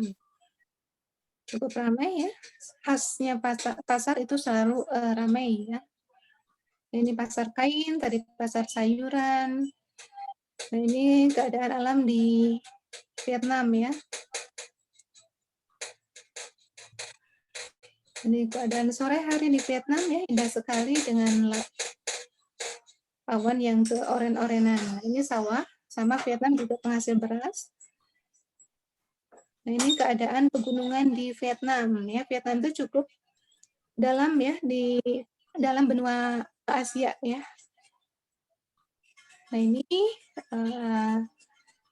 Cukup ramai ya, khasnya pasar itu selalu ramai ya. Ini pasar kain, tadi pasar sayuran. Nah, ini keadaan alam di Vietnam ya. Ini keadaan sore hari di Vietnam ya, indah sekali dengan awan yang keoren-orenan. Nah, ini sawah, sama Vietnam juga penghasil beras. Nah, ini keadaan pegunungan di Vietnam ya. Vietnam itu cukup dalam ya, di dalam benua Asia ya. Nah, ini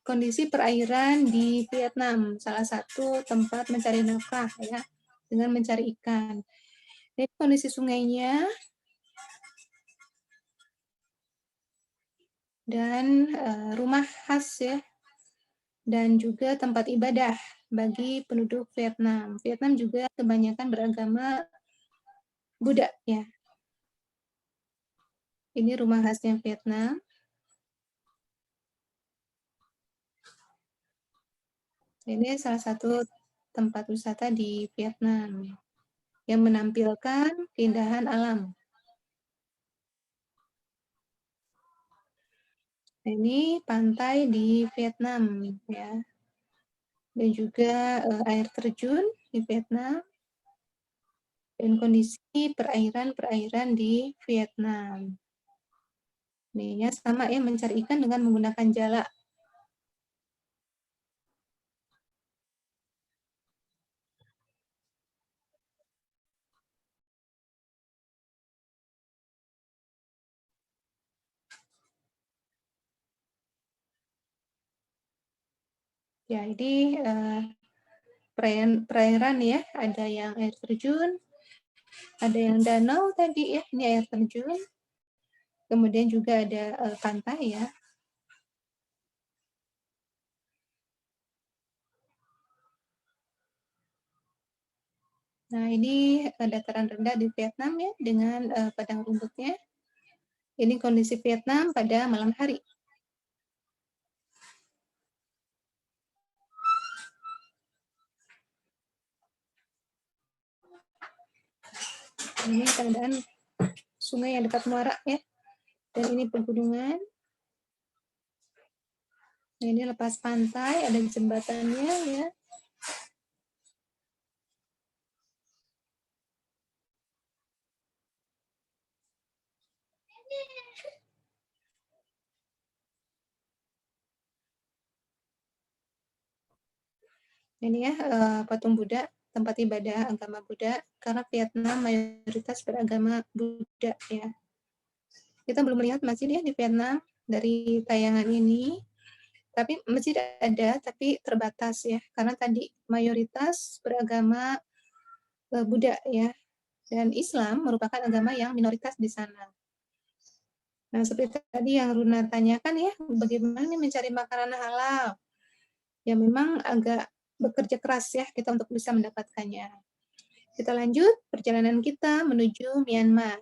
kondisi perairan di Vietnam, salah satu tempat mencari nafkah ya, dengan mencari ikan. Ini kondisi sungainya dan rumah khas ya, dan juga tempat ibadah bagi penduduk Vietnam. Vietnam juga kebanyakan beragama Buddha ya. Ini rumah khasnya Vietnam. Ini salah satu tempat wisata di Vietnam yang menampilkan keindahan alam. Ini pantai di Vietnam ya, dan juga air terjun di Vietnam, dan kondisi perairan di Vietnam. Ini ya sama ya, mencari ikan dengan menggunakan jala. Ya, ini perairan ya, ada yang air terjun, ada yang danau tadi ya, ini air terjun. Kemudian juga ada pantai ya. Nah, ini dataran rendah di Vietnam ya, dengan padang rumputnya. Ini kondisi Vietnam pada malam hari. Ini keadaan sungai yang dekat muara ya. Dan ini pegunungan. Nah, ini lepas pantai, ada jembatannya ya. Ini ya patung Buddha, tempat ibadah agama Buddha, karena Vietnam mayoritas beragama Buddha ya. Kita belum melihat masjid ya di Vietnam dari tayangan ini, tapi masjid ada tapi terbatas ya, karena tadi mayoritas beragama Buddha ya, dan Islam merupakan agama yang minoritas di sana. Nah, seperti tadi yang Runa tanyakan ya, bagaimana nih mencari makanan halal? Ya memang agak bekerja keras ya kita untuk bisa mendapatkannya. Kita lanjut perjalanan kita menuju Myanmar.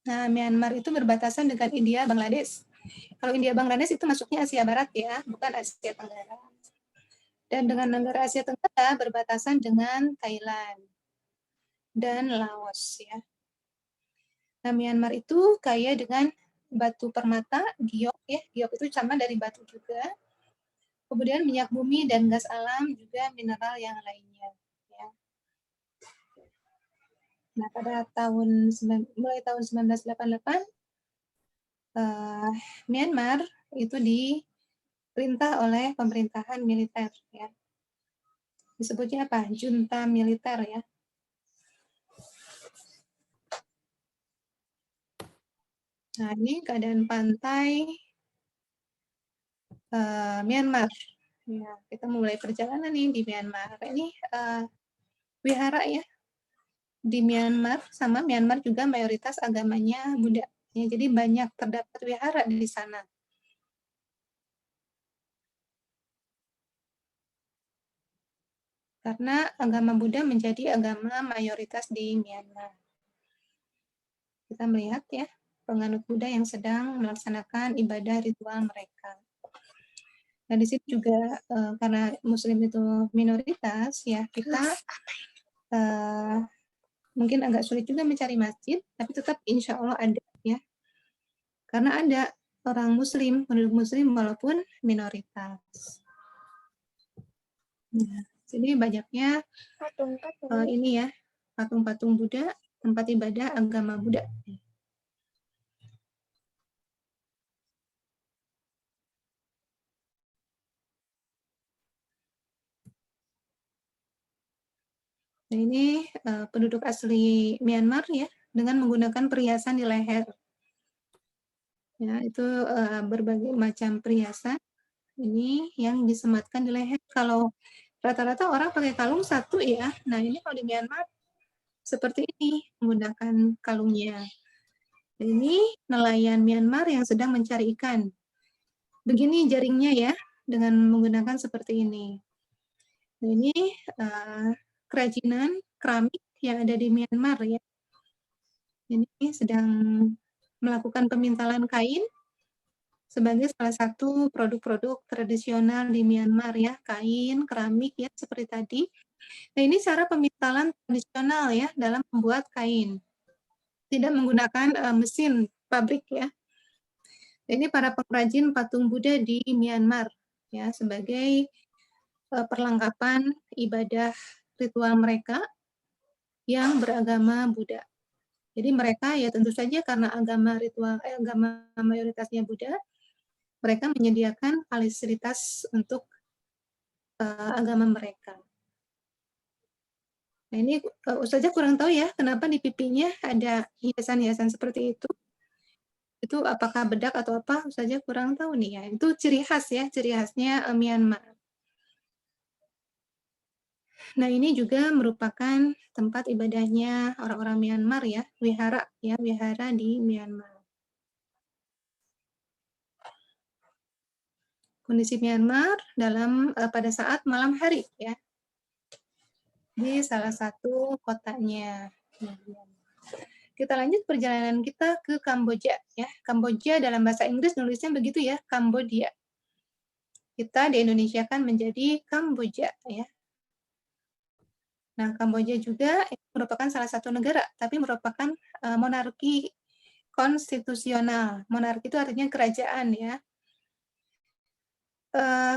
Nah, Myanmar itu berbatasan dengan India, Bangladesh. Kalau India, Bangladesh itu masuknya Asia Barat ya, bukan Asia Tenggara. Dan dengan negara Asia Tenggara berbatasan dengan Thailand dan Laos ya. Nah, Myanmar itu kaya dengan batu permata, giok ya. Giok itu sama dari batu juga. Kemudian minyak bumi dan gas alam, juga mineral yang lainnya. Ya. Nah, pada mulai tahun 1988, Myanmar itu diperintah oleh pemerintahan militer. Ya. Disebutnya apa? Junta militer ya. Nah, ini keadaan pantai Myanmar. Ya, kita mulai perjalanan nih di Myanmar. Ini wihara ya. Di Myanmar, sama Myanmar juga mayoritas agamanya Buddha. Ya, jadi banyak terdapat wihara di sana. Karena agama Buddha menjadi agama mayoritas di Myanmar. Kita melihat ya, penganut Buddha yang sedang melaksanakan ibadah ritual mereka. Nah, di sini juga karena Muslim itu minoritas, ya kita mungkin agak sulit juga mencari masjid, tapi tetap insya Allah ada ya. Karena ada orang Muslim, penduduk Muslim walaupun minoritas. Nah, jadi banyaknya Patung-patung. ini ya, patung-patung Buddha, tempat ibadah agama Buddha. Nah, ini penduduk asli Myanmar ya, dengan menggunakan perhiasan di leher. Ya, itu berbagai macam perhiasan ini yang disematkan di leher. Kalau rata-rata orang pakai kalung satu ya. Nah, ini kalau di Myanmar seperti ini menggunakan kalungnya. Ini nelayan Myanmar yang sedang mencari ikan. Begini jaringnya ya, dengan menggunakan seperti ini. Nah, ini kerajinan keramik yang ada di Myanmar ya. Ini sedang melakukan pemintalan kain sebagai salah satu produk-produk tradisional di Myanmar ya, kain, keramik ya seperti tadi. Nah, ini cara pemintalan tradisional ya dalam membuat kain. Tidak menggunakan mesin pabrik ya. Ini para pengrajin patung Buddha di Myanmar ya sebagai perlengkapan ibadah ritual mereka yang beragama Buddha. Jadi mereka ya tentu saja karena agama mayoritasnya Buddha, mereka menyediakan fasilitas untuk agama mereka. Nah ini Ustazah kurang tahu ya kenapa di pipinya ada hiasan-hiasan seperti itu. Itu apakah bedak atau apa? Ustazah kurang tahu nih ya. Itu ciri khas ya, ciri khasnya Myanmar. Nah, ini juga merupakan tempat ibadahnya orang-orang Myanmar ya, wihara di Myanmar. Kondisi Myanmar pada saat malam hari ya. Di salah satu kotanya. Kita lanjut perjalanan kita ke Kamboja ya. Kamboja dalam bahasa Inggris nulisnya begitu ya, Kambodia. Kita di Indonesia kan menjadi Kamboja ya. Nah, Kamboja juga merupakan salah satu negara, tapi merupakan monarki konstitusional. Monarki itu artinya kerajaan ya.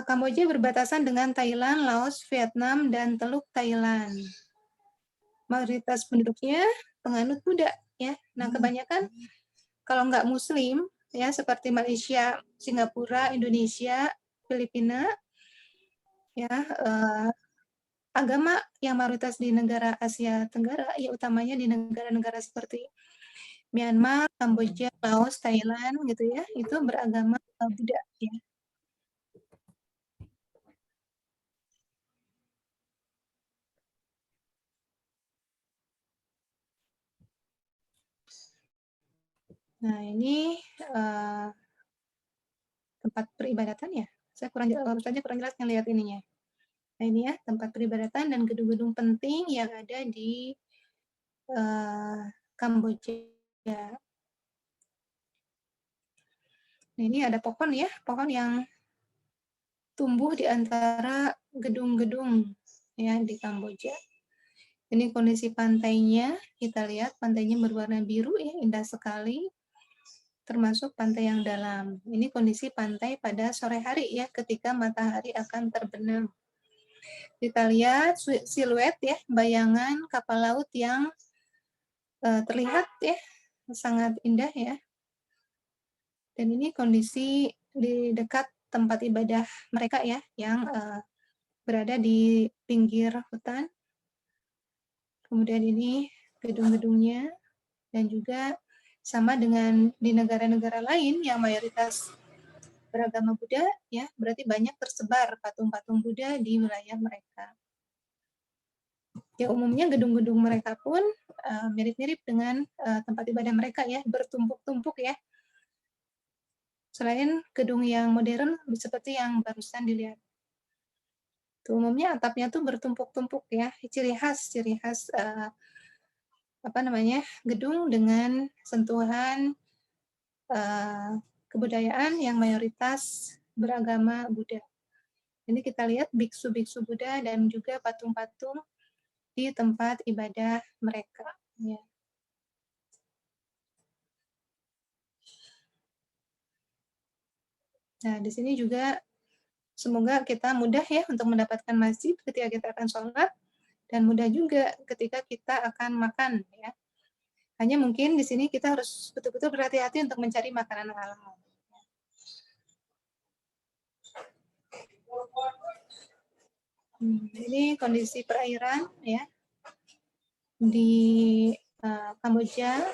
Kamboja berbatasan dengan Thailand, Laos, Vietnam, dan Teluk Thailand. Mayoritas penduduknya penganut Buddha ya. Nah, kebanyakan kalau nggak Muslim ya seperti Malaysia, Singapura, Indonesia, Filipina ya agama yang mayoritas di negara Asia Tenggara ya utamanya di negara-negara seperti Myanmar, Kamboja, Laos, Thailand gitu ya, itu beragama Buddha ya. Nah, ini tempat peribadatan ya. Saya kurang jelas ngelihat ininya. Nah, ini ya tempat peribadatan dan gedung-gedung penting yang ada di Kamboja. Nah, ini ada pohon ya, pohon yang tumbuh di antara gedung-gedung ya di Kamboja. Ini kondisi pantainya, kita lihat pantainya berwarna biru ya, indah sekali. Termasuk pantai yang dalam. Ini kondisi pantai pada sore hari ya, ketika matahari akan terbenam. Kita lihat siluet ya, bayangan kapal laut yang terlihat ya, sangat indah ya. Dan ini kondisi di dekat tempat ibadah mereka ya, yang berada di pinggir hutan. Kemudian ini gedung-gedungnya, dan juga sama dengan di negara-negara lain yang mayoritas beragama Buddha, ya berarti banyak tersebar patung-patung Buddha di wilayah mereka. Ya umumnya gedung-gedung mereka pun mirip-mirip dengan tempat ibadah mereka ya, bertumpuk-tumpuk ya. Selain gedung yang modern seperti yang barusan dilihat. Tuh, umumnya atapnya tuh bertumpuk-tumpuk ya, ciri khas gedung dengan sentuhan kebudayaan yang mayoritas beragama Buddha. Ini kita lihat biksu-biksu Buddha dan juga patung-patung di tempat ibadah mereka. Ya. Nah, di sini juga semoga kita mudah ya untuk mendapatkan masjid ketika kita akan sholat, dan mudah juga ketika kita akan makan ya. Hanya mungkin di sini kita harus betul-betul berhati-hati untuk mencari makanan halal. Ini kondisi perairan ya di Kamboja.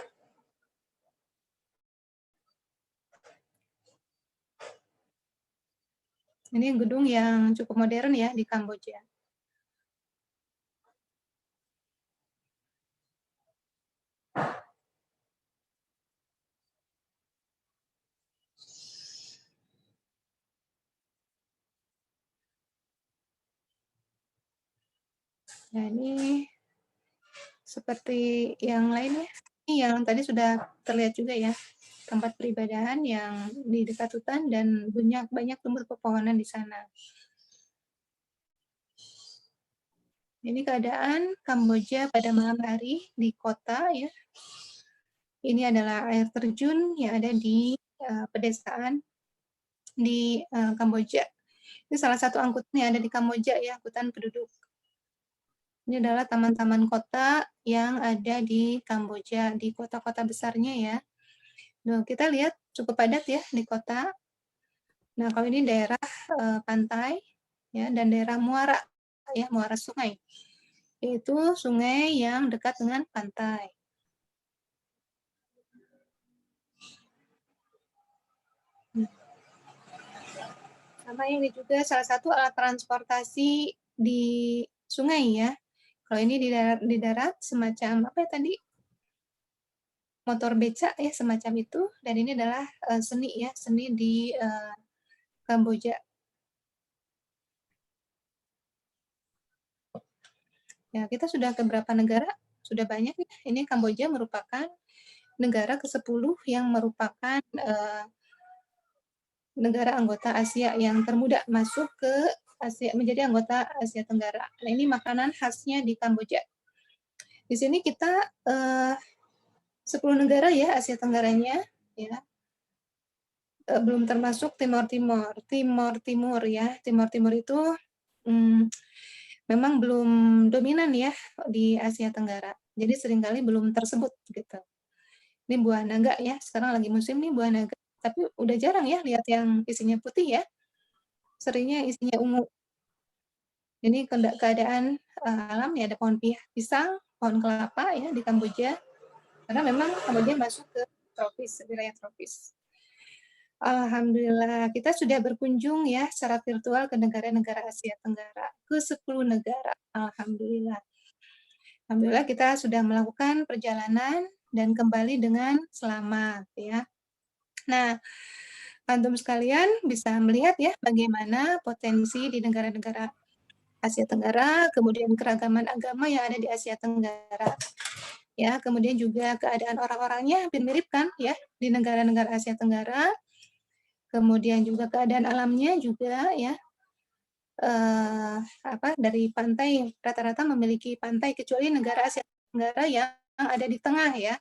Ini gedung yang cukup modern ya di Kamboja. Nah, ini seperti yang lainnya, ini yang tadi sudah terlihat juga ya, tempat peribadahan yang di dekat hutan dan banyak tumbuh pepohonan di sana. Ini keadaan Kamboja pada malam hari di kota ya. Ini adalah air terjun yang ada di pedesaan di Kamboja. Ini salah satu angkutan yang ada di Kamboja ya, angkutan penduduk. Ini adalah taman-taman kota yang ada di Kamboja, di kota-kota besarnya ya. Nah, kita lihat cukup padat ya di kota. Nah, kalau ini daerah pantai ya, dan daerah muara ya, muara sungai. Yaitu sungai yang dekat dengan pantai. Sama ini juga salah satu alat transportasi di sungai ya. Kalau ini di darat semacam apa ya tadi? Motor becak ya, semacam itu. Dan ini adalah seni ya, seni di Kamboja. Ya, kita sudah ke beberapa negara, sudah banyak ya. Ini Kamboja merupakan negara ke-10 yang merupakan negara anggota Asia yang termuda masuk ke Asia, menjadi anggota Asia Tenggara. Nah, ini makanan khasnya di Kamboja. Di sini kita 10 negara ya Asia Tenggaranya ya. Belum termasuk Timor Timur ya. Timor Timur itu memang belum dominan ya di Asia Tenggara. Jadi seringkali belum tersebut gitu. Ini buah naga ya. Sekarang lagi musim nih buah naga. Tapi udah jarang ya lihat yang isinya putih ya. Seringnya isinya ungu. Ini keadaan alam ya, ada pohon pisang, pohon kelapa ya di Kamboja. Karena memang Kamboja masuk ke tropis, wilayah tropis. Alhamdulillah, kita sudah berkunjung ya secara virtual ke negara-negara Asia Tenggara, ke 10 negara. Alhamdulillah. Alhamdulillah kita sudah melakukan perjalanan dan kembali dengan selamat ya. Nah, antum sekalian bisa melihat ya bagaimana potensi di negara-negara Asia Tenggara, kemudian keragaman agama yang ada di Asia Tenggara. Ya, kemudian juga keadaan orang-orangnya hampir mirip kan ya di negara-negara Asia Tenggara. Kemudian juga keadaan alamnya juga ya. Dari pantai rata-rata memiliki pantai kecuali negara Asia Tenggara yang ada di tengah ya.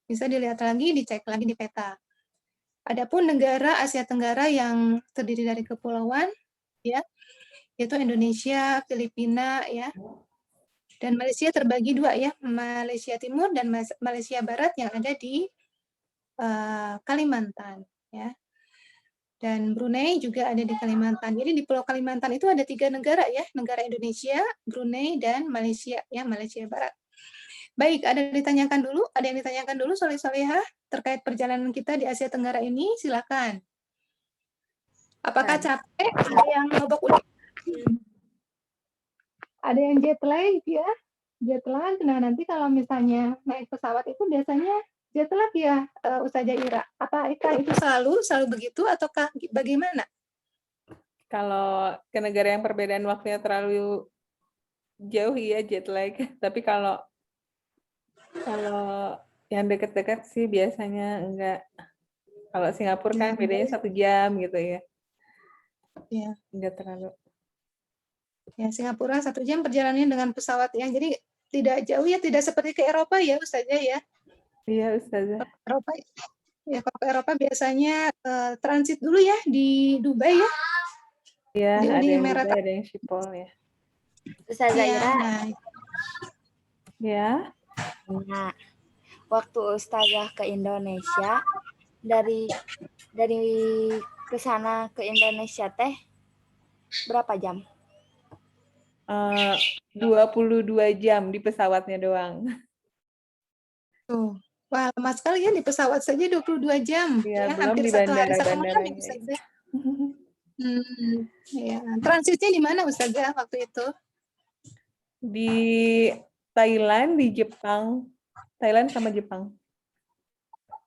Bisa dilihat lagi, dicek lagi di peta. Adapun negara Asia Tenggara yang terdiri dari kepulauan ya, yaitu Indonesia, Filipina ya. Dan Malaysia terbagi dua ya, Malaysia Timur dan Malaysia Barat yang ada di Kalimantan ya. Dan Brunei juga ada di Kalimantan. Jadi di Pulau Kalimantan itu ada 3 negara ya, negara Indonesia, Brunei, dan Malaysia ya, Malaysia Barat. Baik, ada yang ditanyakan dulu Soleh-Solehah terkait perjalanan kita di Asia Tenggara ini, silakan. Apakah capek? Ada yang ngobok udah? Ada yang jet lag ya, jet lag. Nah, nanti kalau misalnya naik pesawat itu biasanya jet lag ya, Ustazah Ira. Apakah itu selalu begitu ataukah bagaimana? Kalau ke negara yang perbedaan waktunya terlalu jauh ya jet lag. Tapi kalau yang dekat-dekat sih biasanya enggak. Kalau Singapura kan bedanya 1 jam gitu ya. Ya. Enggak terlalu. Ya, Singapura 1 jam perjalanannya dengan pesawat ya. Jadi tidak jauh ya, tidak seperti ke Eropa ya Ustazah ya. Iya Ustazah. Eropa Ya, kalau ke Eropa biasanya transit dulu ya di Dubai ya. Iya, Di ada Uni yang Emirat. Dubai, ada yang Schiphol ya. Ustazah Iya, Ira, nah, Ya, nah, waktu Ustazah ke Indonesia, dari ke sana ke Indonesia teh berapa jam? 22 jam di pesawatnya doang. tuh. Wah, lama sekali ya di pesawat saja 22 jam. Iya, Ya, belum hampir di 1 hari 1 malam ya bandara-bandaranya. Ustazah. Ya. Transitnya di mana Ustazah waktu itu? Di Thailand, di Jepang. Thailand sama Jepang.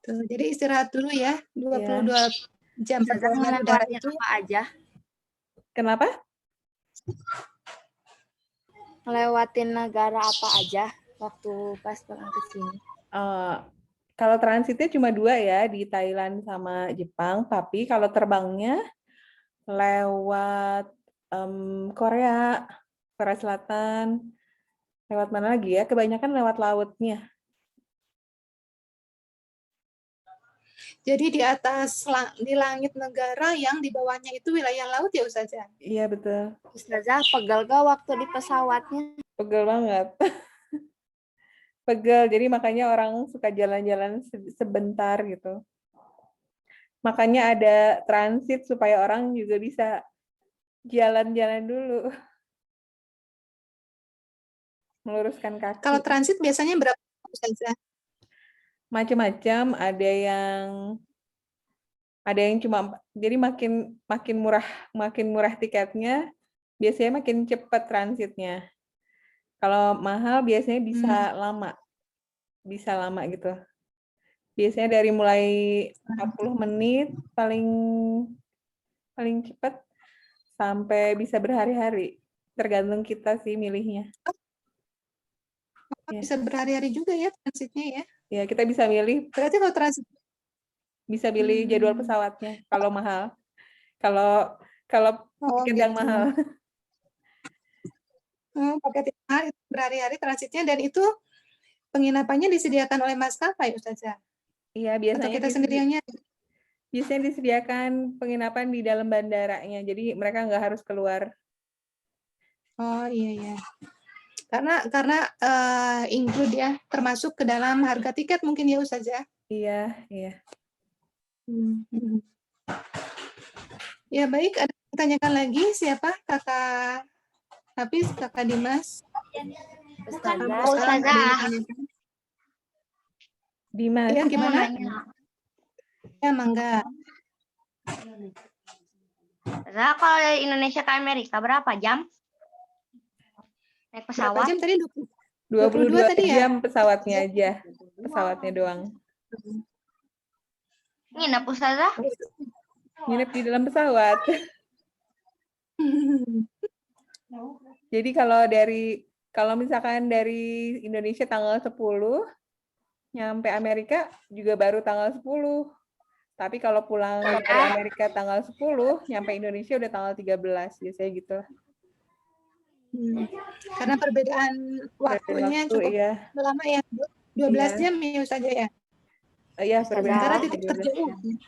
Tuh, jadi istirahat dulu ya, 22 Ya. jam Ustazah perjalanan udara ngelewatin itu. apa aja? Kenapa? Ngelewatin negara apa aja waktu pas pulang ke sini? Kalau transitnya cuma 2 ya, di Thailand sama Jepang. Tapi kalau terbangnya lewat Korea Selatan. Lewat mana lagi ya? Kebanyakan lewat lautnya. Jadi di atas di langit negara yang di bawahnya itu wilayah laut ya Ustazah? Iya, betul. Ustazah pegel gak waktu di pesawatnya? Pegel banget. Pegel, jadi makanya orang suka jalan-jalan sebentar gitu. Makanya ada transit supaya orang juga bisa jalan-jalan dulu. Meluruskan kaki. Kalau transit biasanya berapa Ustazah? Macam-macam, ada yang cuma, jadi makin murah tiketnya, biasanya makin cepat transitnya. Kalau mahal biasanya bisa lama gitu. Biasanya dari mulai 40 menit paling cepat sampai bisa berhari-hari. Tergantung kita sih milihnya. Ya. Bisa berhari-hari juga ya transitnya ya? Ya, kita bisa milih. Berarti kalau transit Bisa pilih jadwal pesawatnya kalau mahal. Kalau tiket yang gitu. mahal. Pakai tiket mahal itu berhari-hari transitnya dan itu penginapannya disediakan oleh maskapai Ustazah? Iya, Atau kita sendiri yang nyari? biasanya disediakan penginapan di dalam bandaranya, jadi mereka nggak harus keluar. Oh iya. Karena include ya, termasuk ke dalam harga tiket mungkin ya Ustazah? Iya. Ya baik, ada yang ditanyakan lagi siapa? Kakak Hafiz, Kakak Dimas? Ustazah. Dimas. Ya, Aku mau gimana? nanya. Ya, mangga. Ustazah, kalau dari Indonesia ke Amerika berapa jam? Naik Berapa pesawat? jam tadi? 22 tadi ya? jam pesawatnya aja. Pesawatnya doang. Nginep Ustazah? Nginep di dalam pesawat. Jadi kalau misalkan dari Indonesia tanggal 10, nyampe Amerika juga baru tanggal 10. Tapi kalau pulang dari Amerika tanggal 10, nyampe Indonesia udah tanggal 13, biasanya gitu. Karena perbedaan waktunya cukup lama ya, 12 jam ya saja ya? Iya, Sementara perbedaan titik 12 terjauh. jam.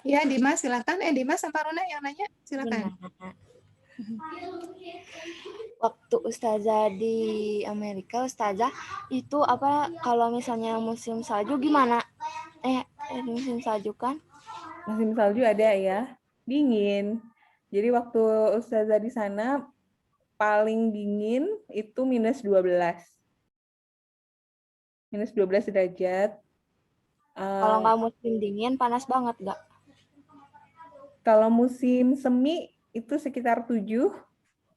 Ya, Dimas silakan. Dimas sama Runa yang nanya, silakan. Waktu Ustazah di Amerika, Ustazah itu apa kalau misalnya musim salju gimana? Musim salju kan? Musim salju ada ya, dingin. Jadi waktu Ustazah di sana paling dingin itu minus 12. Minus 12 derajat. Kalau nggak musim dingin, panas banget nggak? Kalau musim semi itu sekitar 7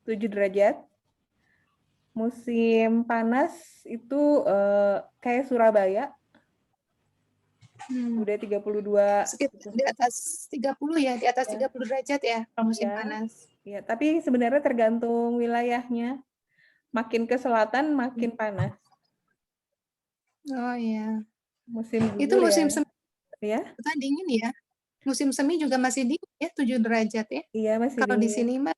derajat. Musim panas itu kayak Surabaya. Udah 32. Sekitar di atas 30 ya, di atas 30 derajat ya kalau musim panas. Ya, tapi sebenarnya tergantung wilayahnya. Makin ke selatan makin panas. Oh iya. Musim itu musim semi ya. Dingin ya. Musim semi juga masih dingin ya, 7 derajat ya. Iya, masih kalau dingin.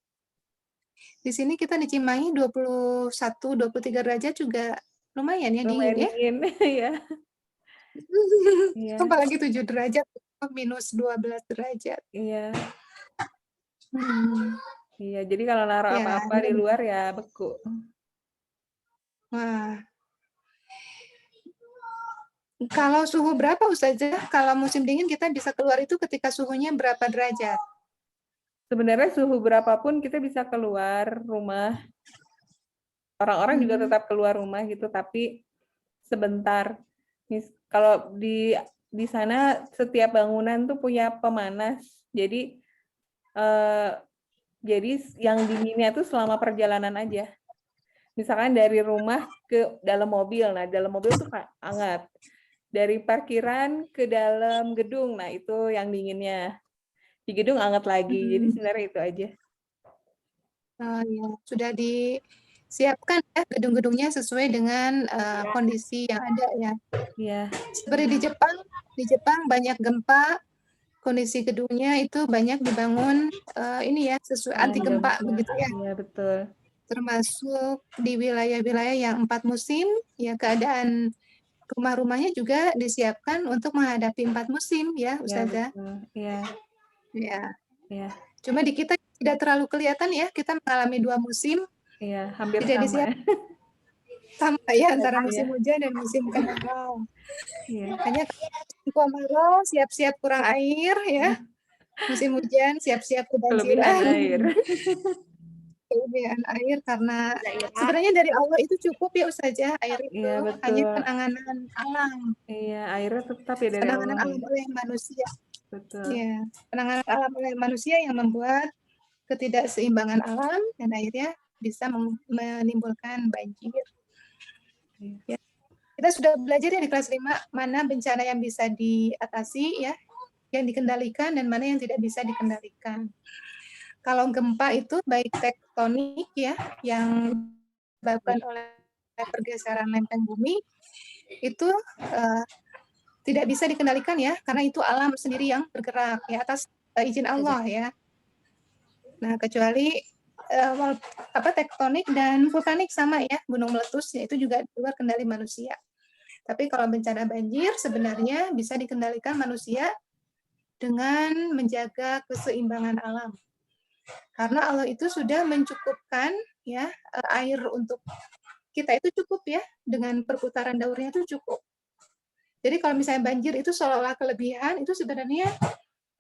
Di sini kita di Cimahi 21, 23 derajat juga lumayan ya, dingin ya. Dingin, ya. Iya, Apalagi 7 derajat, minus 12 derajat. iya, Hmm, iya. Jadi kalau naruh ya, apa-apa di luar ya beku. wah. Kalau suhu berapa Ustazah? Kalau musim dingin kita bisa keluar itu ketika suhunya berapa derajat? Sebenarnya suhu berapapun kita bisa keluar rumah. Orang-orang juga tetap keluar rumah gitu, tapi sebentar. Kalau di sana setiap bangunan tuh punya pemanas. Eh, jadi yang dinginnya tuh selama perjalanan aja. Misalkan dari rumah ke dalam mobil. Nah, dalam mobil tuh hangat. Dari parkiran ke dalam gedung, nah itu yang dinginnya. Di gedung hangat lagi. Jadi sebenarnya itu aja. Ya, sudah disiapkan ya gedung-gedungnya sesuai dengan kondisi yang ada ya. Iya. Seperti di Jepang banyak gempa, kondisi gedungnya itu banyak dibangun ini ya sesuai anti gempa begitu ya. Iya, betul. Termasuk di wilayah-wilayah yang 4 musim, ya keadaan rumah-rumahnya juga disiapkan untuk menghadapi 4 musim ya, Iya, Ustazah. betul. Iya, Ya. iya. Cuma di kita tidak terlalu kelihatan ya, kita mengalami 2 musim, Iya, hampir tidak sama. disiapkan sama ya antara Iya. musim hujan dan musim kemarau. Iya. Makanya musim kemarau siap-siap kurang air ya. Musim hujan siap-siap Kelebihan kebanjiran. air. Kelebihan air karena sebenarnya dari Allah itu cukup ya Ustazah, air itu Iya, hanya betul. penanganan alam. Iya, airnya tetap ya dari Penanganan Allah alam ya. oleh manusia. Betul. Ya, penanganan alam oleh manusia yang membuat ketidakseimbangan alam dan akhirnya bisa menimbulkan banjir. Ya. Kita sudah belajar ya di kelas 5 mana bencana yang bisa diatasi ya, yang dikendalikan dan mana yang tidak bisa dikendalikan. Kalau gempa itu baik tektonik ya yang disebabkan oleh pergeseran lempeng bumi itu tidak bisa dikendalikan ya karena itu alam sendiri yang bergerak ya atas izin Allah ya. Nah, kecuali tektonik dan vulkanik sama ya, gunung meletus ya itu juga di luar kendali manusia. Tapi kalau bencana banjir sebenarnya bisa dikendalikan manusia dengan menjaga keseimbangan alam. Karena Allah itu sudah mencukupkan ya air untuk kita itu cukup ya dengan perputaran daurnya itu cukup. Jadi kalau misalnya banjir itu seolah-olah kelebihan itu sebenarnya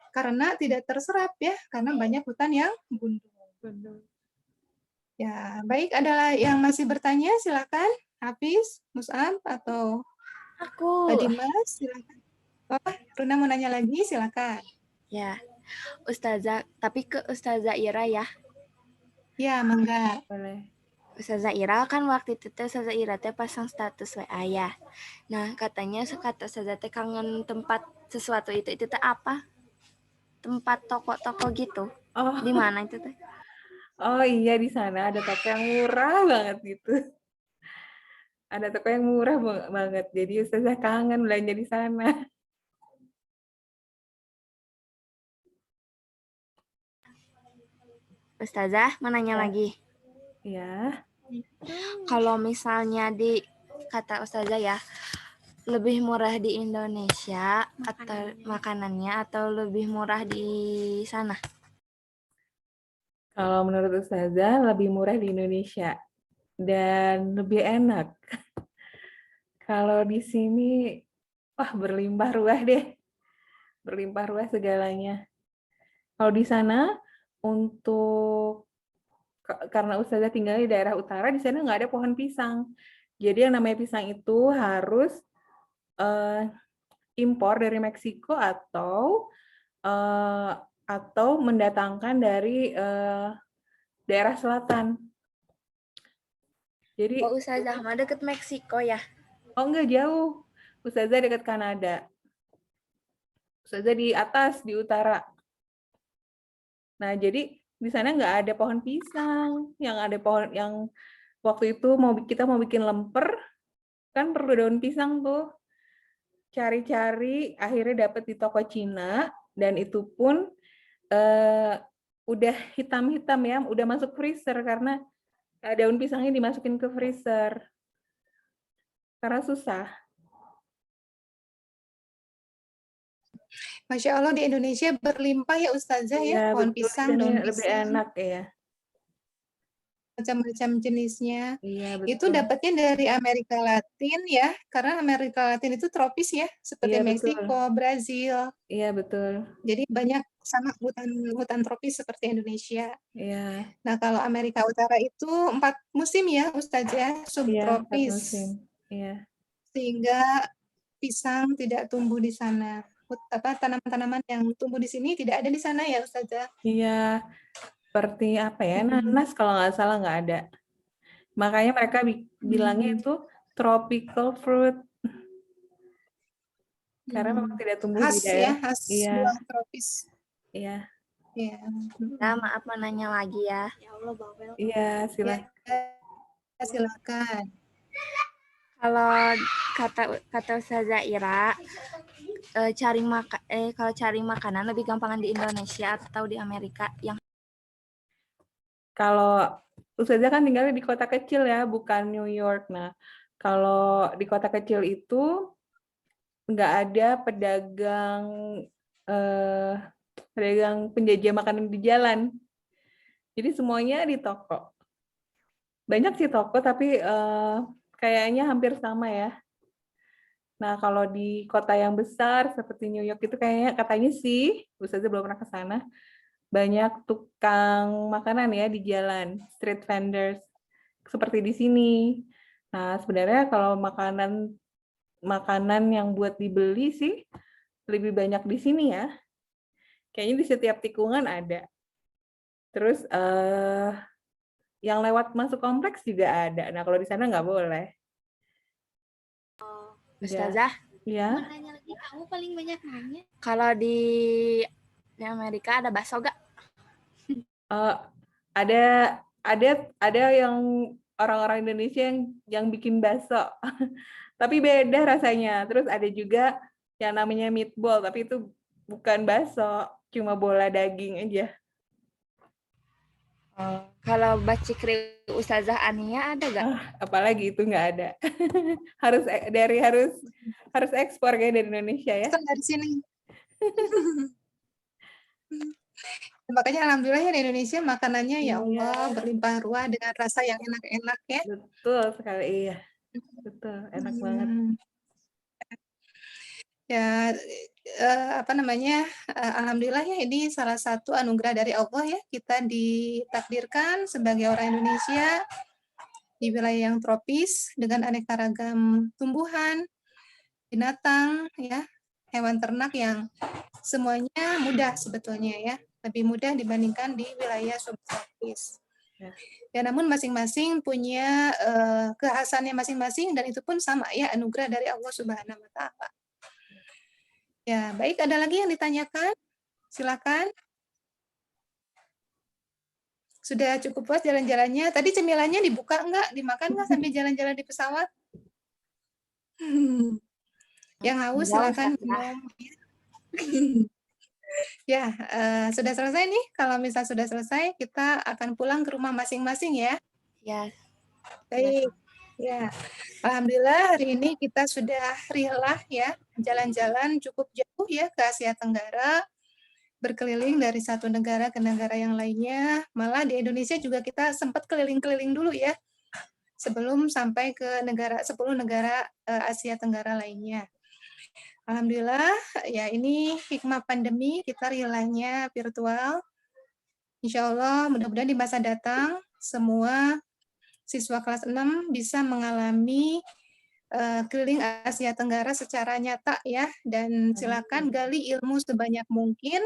karena tidak terserap ya karena banyak hutan yang gundul. Ya, baik adalah yang masih bertanya silakan Hafiz, Mus'ab atau Aku. Dimas silakan. Oh, Runa mau nanya lagi silakan. Ya, Ustazah, tapi ke Ustazah Ira ya. Ya, mangga. Boleh. Ustazah Ira kan waktu itu Ustazah Ira pasang status WA ya. Nah, katanya kata Ustazah kangen tempat sesuatu itu teh apa? Tempat toko-toko gitu. Oh. Di mana itu teh? Oh iya, di sana ada toko yang murah banget gitu. Ada toko yang murah banget. Jadi Ustazah kangen belanja di sana. Ustazah, mau nanya lagi. Iya. Kalau misalnya di kata Ustazah ya, lebih murah di Indonesia atau makanannya atau lebih murah di sana? Kalau menurut Ustazah lebih murah di Indonesia dan lebih enak. Kalau di sini wah berlimpah ruah deh. Berlimpah ruah segalanya. Kalau di sana karena Ustazah tinggal di daerah utara, di sana nggak ada pohon pisang. Jadi yang namanya pisang itu harus impor dari Meksiko atau mendatangkan dari daerah selatan. Jadi Ustazah mah deket Meksiko ya? Oh enggak jauh. Ustazah dekat Kanada. Ustazah di atas di utara. Nah, jadi di sana nggak ada pohon pisang. Yang ada pohon yang waktu itu kita mau bikin lemper, kan perlu daun pisang tuh. Cari-cari, akhirnya dapat di toko Cina, dan itu pun udah hitam-hitam ya, udah masuk freezer karena daun pisangnya dimasukin ke freezer. Karena susah. Masya Allah di Indonesia berlimpah ya Ustazah ya, Iya, pohon betul. pisang, Jadi daun lebih pisang, enak ya. macam-macam jenisnya. Iya, Itu betul. dapatnya dari Amerika Latin ya, karena Amerika Latin itu tropis ya, seperti Iya, betul. Meksiko, Brazil. Iya, betul. Jadi banyak sama hutan tropis seperti Indonesia. Iya, Nah, kalau Amerika Utara itu 4 musim ya Ustazah, iya, 4 subtropis. musim. Iya. Sehingga pisang tidak tumbuh di sana. Tanaman-tanaman yang tumbuh di sini tidak ada di sana ya Ustazah. Iya, seperti apa ya? Nanas kalau nggak salah nggak ada. Makanya mereka bilangnya itu tropical fruit karena memang tidak tumbuh di Khas ya, daerah. khas Iya, buah tropis. iya, Ya. Nah, maaf mau nanya lagi ya. Ya Allah, Bawel. iya, silakan. Ya, silakan. Kalau kata Ustazah Ira, kalau cari makanan lebih gampangan di Indonesia atau di Amerika yang Kalau Ustazah kan tinggalnya di kota kecil ya, bukan New York. Nah, kalau di kota kecil itu nggak ada pedagang penjajah makanan di jalan. Jadi semuanya di toko. Banyak sih toko, tapi kayaknya hampir sama ya. Nah, kalau di kota yang besar seperti New York itu kayaknya katanya sih, Ustazah belum pernah ke sana, banyak tukang makanan ya di jalan, street vendors seperti di sini. Nah, sebenarnya kalau makanan yang buat dibeli sih lebih banyak di sini ya. Kayaknya di setiap tikungan ada. Terus yang lewat masuk kompleks juga ada. Nah, kalau di sana nggak boleh. Ustazah, Ya. Mau nanya lagi, kamu paling banyak nanya. kalau di Amerika ada bakso gak? Ada yang orang-orang Indonesia yang bikin bakso, tapi beda rasanya. Terus ada juga yang namanya meatball, tapi itu bukan bakso, cuma bola daging aja. Kalau bacikri Ustazah Ania ada gak? Apalagi itu nggak ada. harus ekspor kayak dari Indonesia ya. Pesan dari sini. Makanya alhamdulillah ya di Indonesia makanannya ya Allah berlimpah ruah dengan rasa yang enak-enak ya. Betul sekali, iya. Betul, enak banget. Ya, alhamdulillah ya ini salah satu anugerah dari Allah ya, kita ditakdirkan sebagai orang Indonesia di wilayah yang tropis dengan aneka ragam tumbuhan, binatang ya, hewan ternak yang semuanya mudah sebetulnya ya, lebih mudah dibandingkan di wilayah subtropis. Ya, namun masing-masing punya kekhasannya masing-masing dan itu pun sama ya, anugerah dari Allah Subhanahu wa taala. Ya, baik, ada lagi yang ditanyakan? Silakan. Sudah cukup puas jalan-jalannya. Tadi cemilannya dibuka enggak? Dimakan enggak sambil jalan-jalan di pesawat? Yang haus silakan minum. Ya, sudah selesai nih. Kalau misal sudah selesai, kita akan pulang ke rumah masing-masing ya. Ya. Baik. Ya, alhamdulillah hari ini kita sudah rilah ya, jalan-jalan cukup jauh ya ke Asia Tenggara, berkeliling dari satu negara ke negara yang lainnya. Malah di Indonesia juga kita sempat keliling-keliling dulu ya, sebelum sampai ke 10 negara Asia Tenggara lainnya. Alhamdulillah, ya ini hikmah pandemi, kita rilahnya virtual. Insya Allah, mudah-mudahan di masa datang, semua siswa kelas 6 bisa mengalami keliling Asia Tenggara secara nyata ya, dan silakan gali ilmu sebanyak mungkin,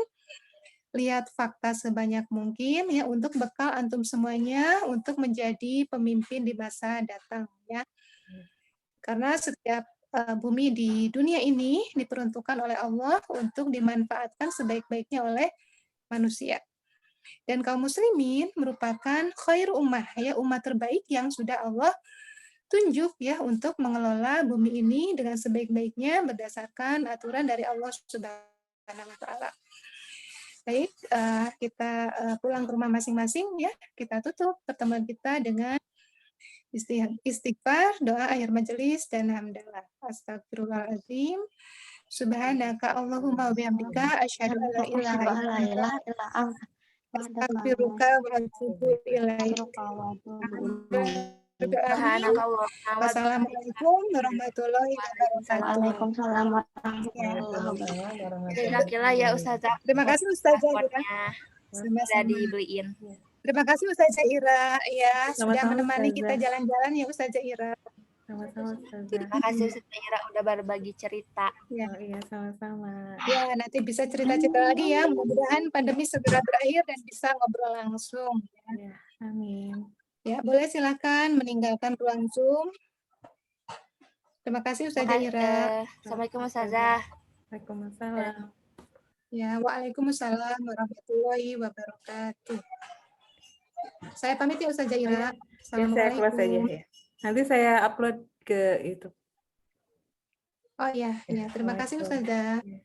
lihat fakta sebanyak mungkin ya untuk bekal antum semuanya untuk menjadi pemimpin di masa datang ya. Karena setiap bumi di dunia ini diperuntukkan oleh Allah untuk dimanfaatkan sebaik-baiknya oleh manusia. Dan kaum muslimin merupakan khair ummah ya, umat terbaik yang sudah Allah tunjuk ya untuk mengelola bumi ini dengan sebaik-baiknya berdasarkan aturan dari Allah Subhanahu wa taala. Baik, kita pulang ke rumah masing-masing ya. Kita tutup pertemuan kita dengan istighfar, doa akhir majelis dan hamdalah. Astagfirullahaladzim. Subhanaka Allahumma wa bihamdika asyhadu an la ilaha illa anta astaghfiruka wa atubu ilaik. Amin. Wassalamualaikum warahmatullahi wabarakatuh. Waalaikumsalam warahmatullahi wabarakatuh. Kira-kira ya Ustazah. Terima kasih Ustazah Ira. Rapotnya Sama-sama. sudah dibeliin. Terima kasih Ustazah Ira ya sudah Sama-sama, menemani kita Ustazah. jalan-jalan ya Ustazah Ira. Sama-sama, Ustazah. Terima kasih Ustazah Ira udah berbagi cerita. Ya. Oh iya, sama-sama. Ya, nanti bisa cerita-cerita lagi ya. Mudah-mudahan pandemi segera berakhir dan bisa ngobrol langsung. Ya, amin. Ya, boleh silakan meninggalkan ruang Zoom. Terima kasih Ustazah Ira. Assalamualaikum Ustazah. Waalaikumsalam. Ya, waalaikumsalam warahmatullahi wabarakatuh. Saya pamit ya Ustazah Ira. Ya, saya close aja Assalamualaikum. ya. Nanti saya upload ke YouTube. Oh ya, ya. Terima kasih Ustazah. Ya.